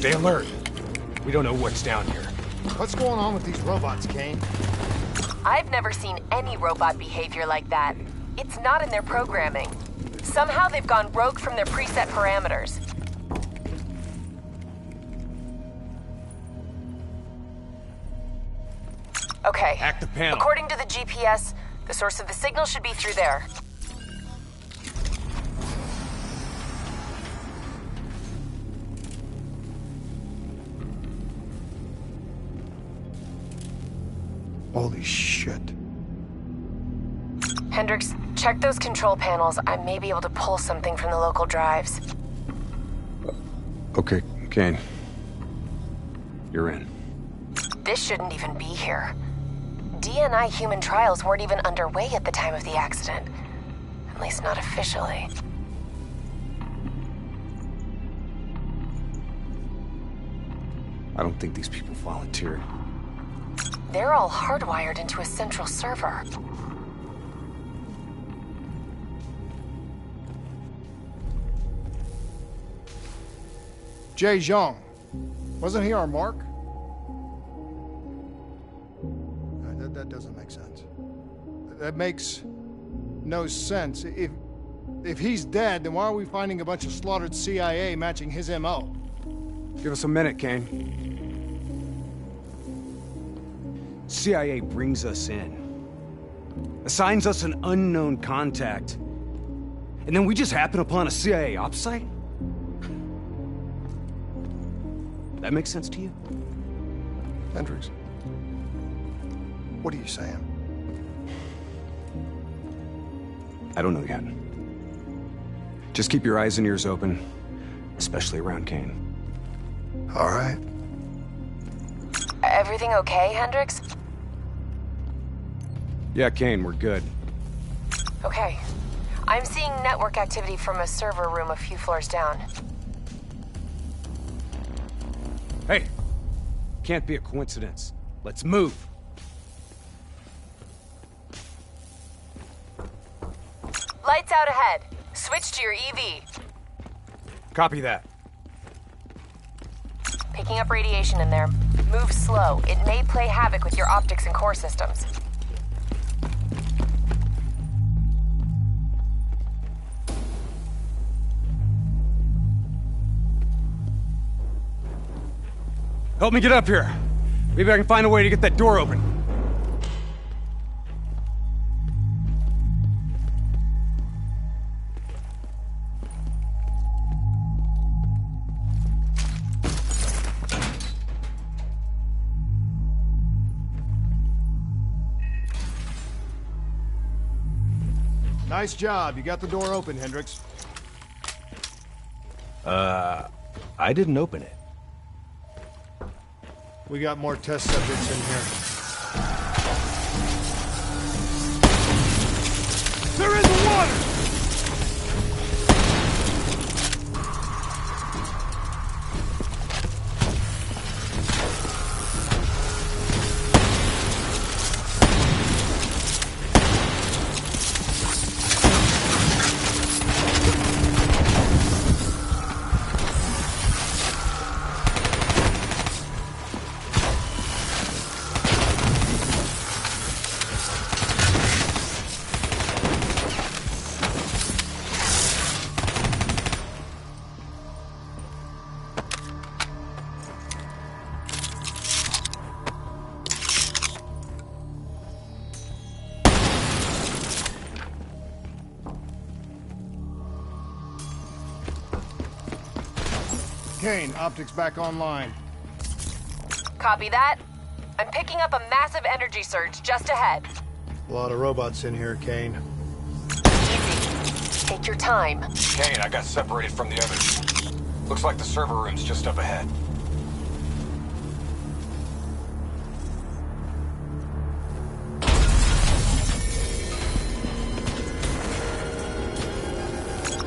Stay alert. We don't know what's down here. What's going on with these robots, Kane? I've never seen any robot behavior like that. It's not in their programming. Somehow they've gone rogue from their preset parameters. Okay. Hack the panel. According to the GPS, the source of the signal should be through there. Holy shit. Hendricks, check those control panels. I may be able to pull something from the local drives. Okay, Kane. You're in. This shouldn't even be here. DNI human trials weren't even underway at the time of the accident. At least not officially. I don't think these people volunteered. They're all hardwired into a central server. Jay Zhang. Wasn't he our mark? That doesn't make sense. That makes no sense. If he's dead, then why are we finding a bunch of slaughtered CIA matching his MO? Give us a minute, Kane. CIA brings us in, assigns us an unknown contact, and then we just happen upon a CIA ops site? That makes sense to you? Hendricks, what are you saying? I don't know yet. Just keep your eyes and ears open, especially around Kane. All right. Everything okay, Hendricks? Yeah, Kane, we're good. Okay. I'm seeing network activity from a server room a few floors down. Hey! Can't be a coincidence. Let's move! Lights out ahead. Switch to your EV. Copy that. Picking up radiation in there. Move slow. It may play havoc with your optics and core systems. Help me get up here. Maybe I can find a way to get that door open. Nice job. You got the door open, Hendricks. I didn't open it. We got more test subjects in here. They're in the water! Kane, optics back online. Copy that. I'm picking up a massive energy surge just ahead. A lot of robots in here, Kane. Easy. Take your time. Kane, I got separated from the others. Looks like the server room's just up ahead.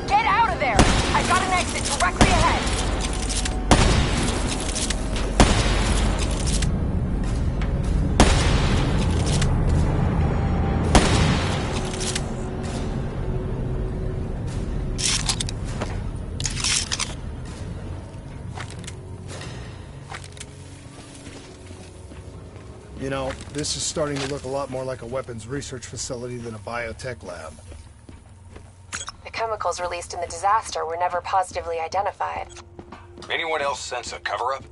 Get out of there! I got an exit directly ahead. You know, this is starting to look a lot more like a weapons research facility than a biotech lab. The chemicals released in the disaster were never positively identified. Anyone else sense a cover-up?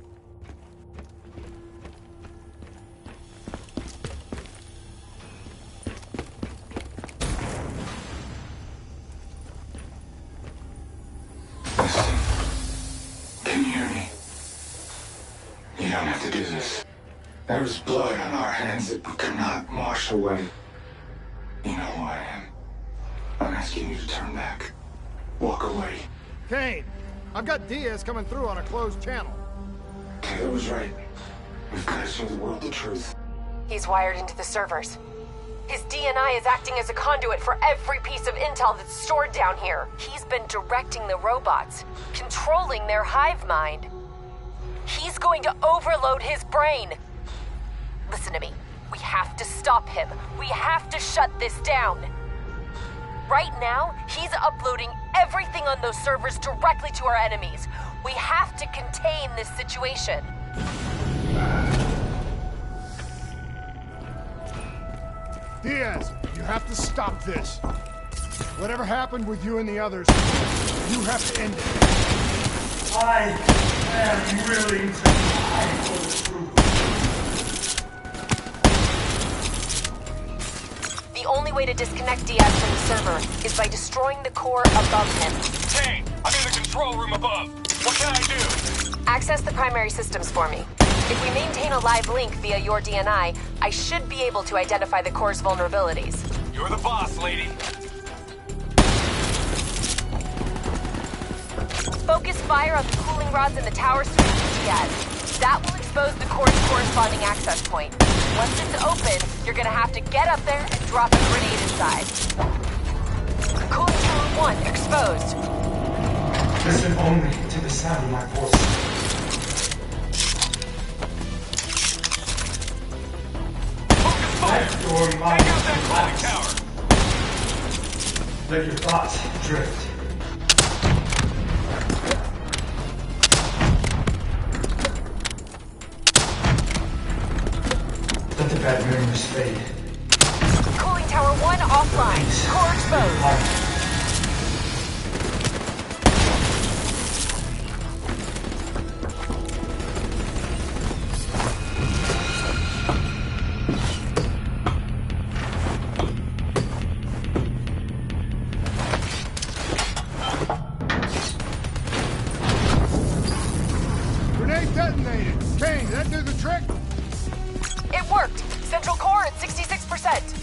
Listen. Can you hear me? You don't have to do this. There was blood on our hands that we could not wash away. You know who I am. I'm asking you to turn back. Walk away. Kane, I've got Diaz coming through on a closed channel. Taylor was right. We've got to show the world the truth. He's wired into the servers. His DNI is acting as a conduit for every piece of intel that's stored down here. He's been directing the robots, controlling their hive mind. He's going to overload his brain. Listen to me. We have to stop him. We have to shut this down. Right now, he's uploading everything on those servers directly to our enemies. We have to contain this situation. Diaz, you have to stop this. Whatever happened with you and the others, you have to end it. I am willing to die for the truth. The only way to disconnect Diaz from the server is by destroying the core above him. Kane, I'm in the control room above. What can I do? Access the primary systems for me. If we maintain a live link via your DNI, I should be able to identify the core's vulnerabilities. You're the boss, lady. Focus fire on the cooling rods in the tower suite of Diaz. That will expose the core's corresponding access point. Once it's open, you're gonna have to get up there and drop a grenade inside. Cooling tower 1 exposed. Listen only to the sound of my voice. Let your mind relax. Let your thoughts drift. Let the bad memories fade. Cooling tower 1 offline. Core exposed. Grenade detonated. Kane, did that do the trick? It worked. Central core at 66%.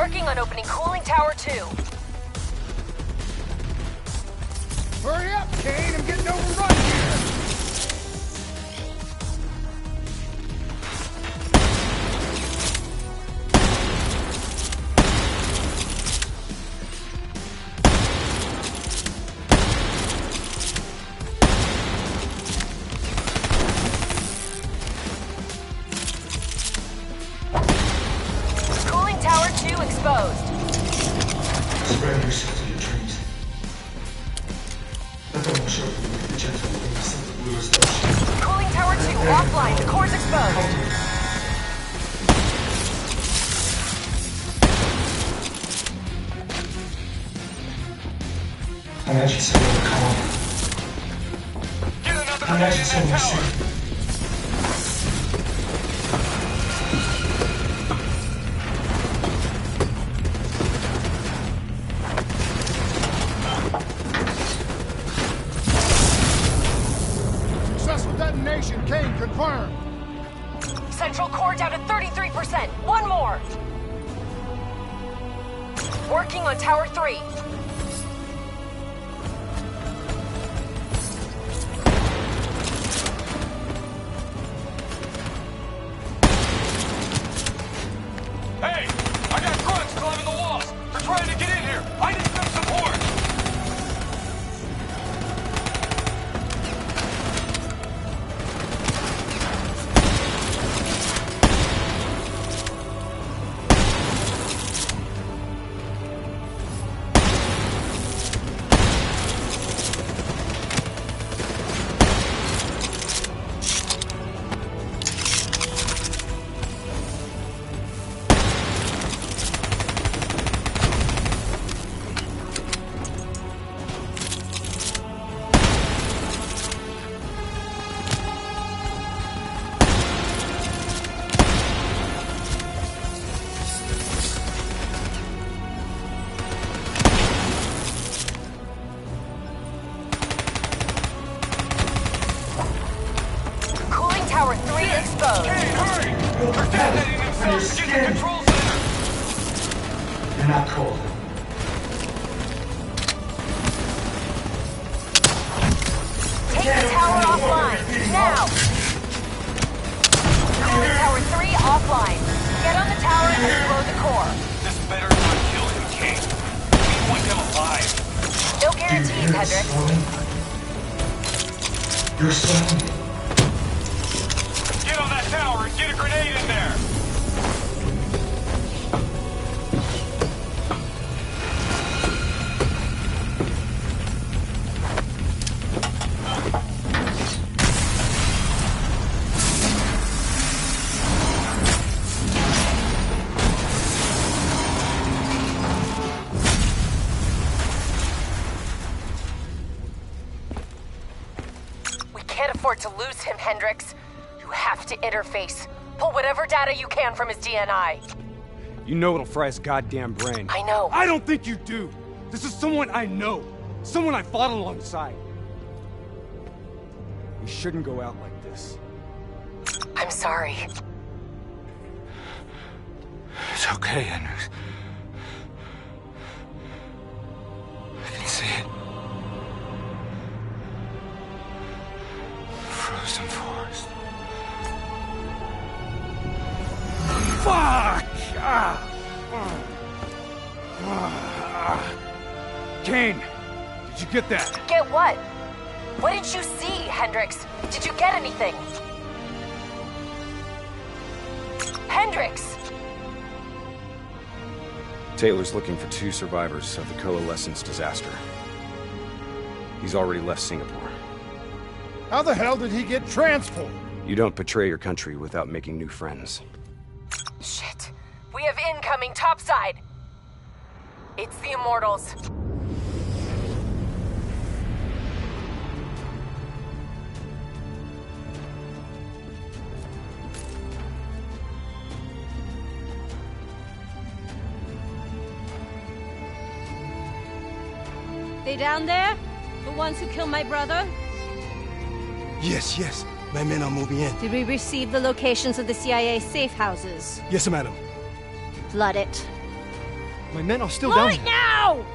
Working on opening Cooling Tower 2. Hurry up, Kane! I'm getting overrun here! Cooling Tower 2 exposed. Spread yourself to your dreams. Let them show you the gentle wings of the bluest ocean. Cooling Tower 2 offline. The core's exposed. Imagine someone calm. Imagine someone safe. Successful detonation, Kane, confirmed. Central core down to 33%. One more. Working on Tower 3. Hey! I got grunts climbing the walls! They're trying to get in here! I need some support! Cooling Tower 3 exposed. Hey, hurry! They're detonating themselves to get the control center! You're not cold. Take the tower offline. Now! Cooling Tower 3 offline. Get on the tower and blow the core. This better not kill him, King. We want him alive. No guarantees, Hendricks. You're slowing. Get on that tower and get a grenade in there! We can't afford to lose him, Hendricks. You have to interface. Pull whatever data you can from his DNI. You know it'll fry his goddamn brain. I know. I don't think you do. This is someone I know. Someone I fought alongside. You shouldn't go out like this. I'm sorry. It's okay, Hendricks. I can see it. Frozen forest. Fuck! Kane, did you get that? Get what? What did you see, Hendricks? Did you get anything? Hendricks! Taylor's looking for 2 survivors of the Coalescence disaster. He's already left Singapore. How the hell did he get transported? You don't betray your country without making new friends. Shit. We have incoming topside. It's the Immortals. They down there? The ones who killed my brother? Yes, yes. My men are moving in. Did we receive the locations of the CIA safe houses? Yes, madam. Flood it. My men are still Pull down it there. now!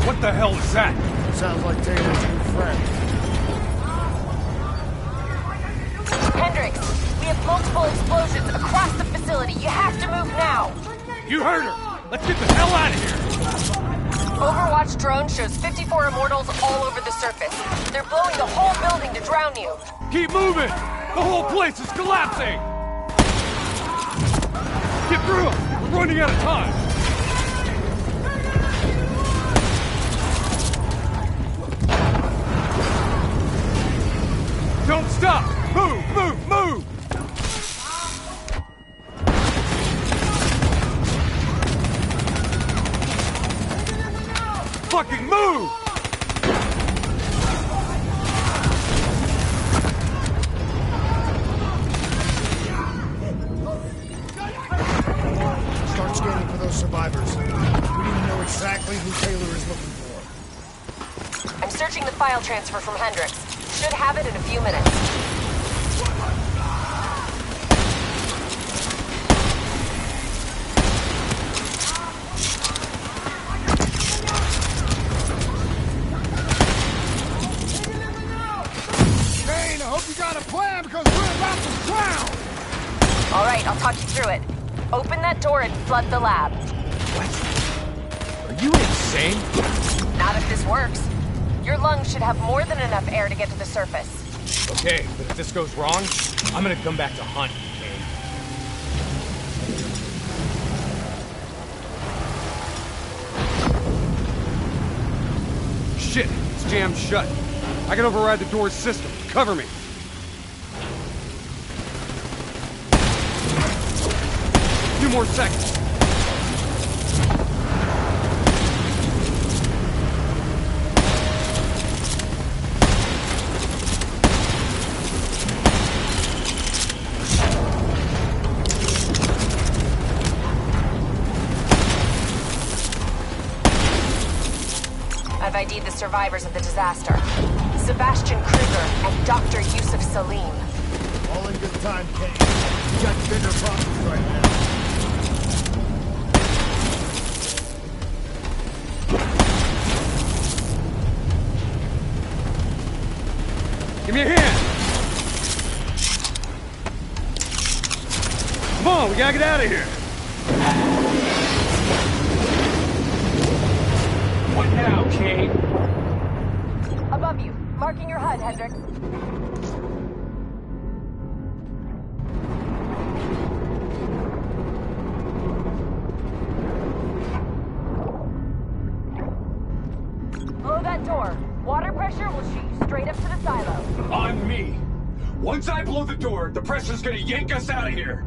What the hell is that? Sounds like Taylor's new friend. Hendricks, we have multiple explosions across the facility. You have to move now. You heard her! Let's get the hell out of here! Overwatch drone shows 54 immortals all over the surface. They're blowing the whole building to drown you. Keep moving! The whole place is collapsing! Get through them! We're running out of time! Don't stop! Move! Move! Move! Fucking move! Start scanning for those survivors. We need to know exactly who Taylor is looking for. I'm searching the file transfer from Hendricks. Should have it in a few minutes. Kane, I hope you got a plan because we're about to drown! All right, I'll talk you through it. Open that door and flood the lab. What? Are you insane? Not if this works. Your lungs should have more than enough air to get to the surface. Okay, but if this goes wrong, I'm gonna come back to hunt, Kane. Shit, it's jammed shut. I can override the door's system. Cover me. A few more seconds. I've ID'd the survivors of the disaster. Sebastian Kruger and Dr. Yusuf Salim. All in good time, Kane. You got bigger problems right now. Give me a hand! Come on, we gotta get out of here! What now, Kane? Above you. Marking your HUD, Hendricks. Blow that door. Water pressure will shoot you straight up to the silo. On me! Once I blow the door, the pressure's gonna yank us out of here!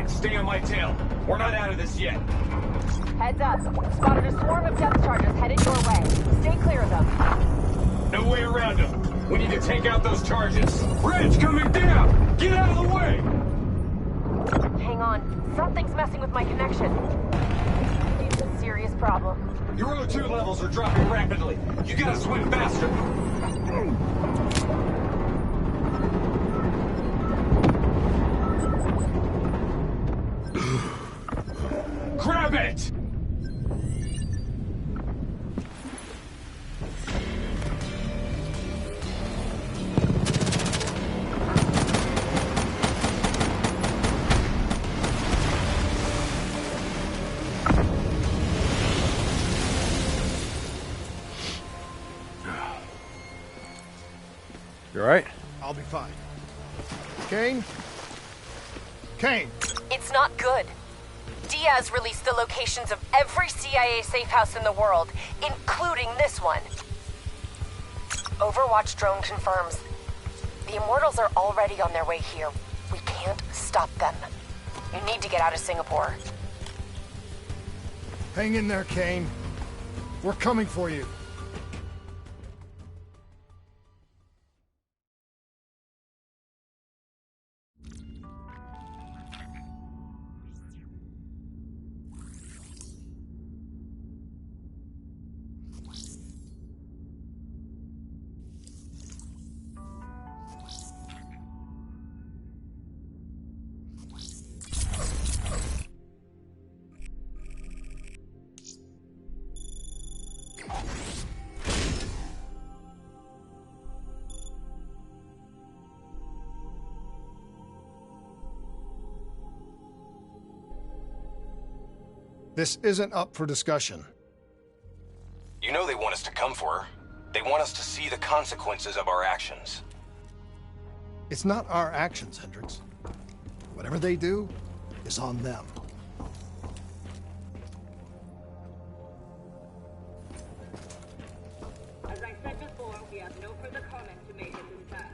Stay on my tail. We're not out of this yet. Heads up. Spotted a swarm of depth charges headed your way. Stay clear of them. No way around them. We need to take out those charges. Bridge coming down! Get out of the way! Hang on. Something's messing with my connection. It's a serious problem. Your O2 levels are dropping rapidly. You gotta swim faster. Grab it! You alright? I'll be fine. Kane? Kane! It's not good. Diaz released the locations of every CIA safe house in the world, including this one. Overwatch drone confirms. The Immortals are already on their way here. We can't stop them. You need to get out of Singapore. Hang in there, Kane. We're coming for you. This isn't up for discussion. You know they want us to come for her. They want us to see the consequences of our actions. It's not our actions, Hendricks. Whatever they do is on them. As I said before, we have no further comment to make at this time.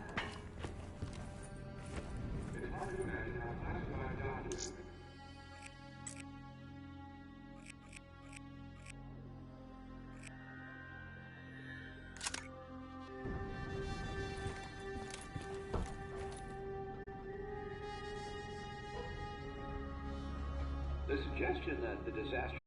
The suggestion that the disaster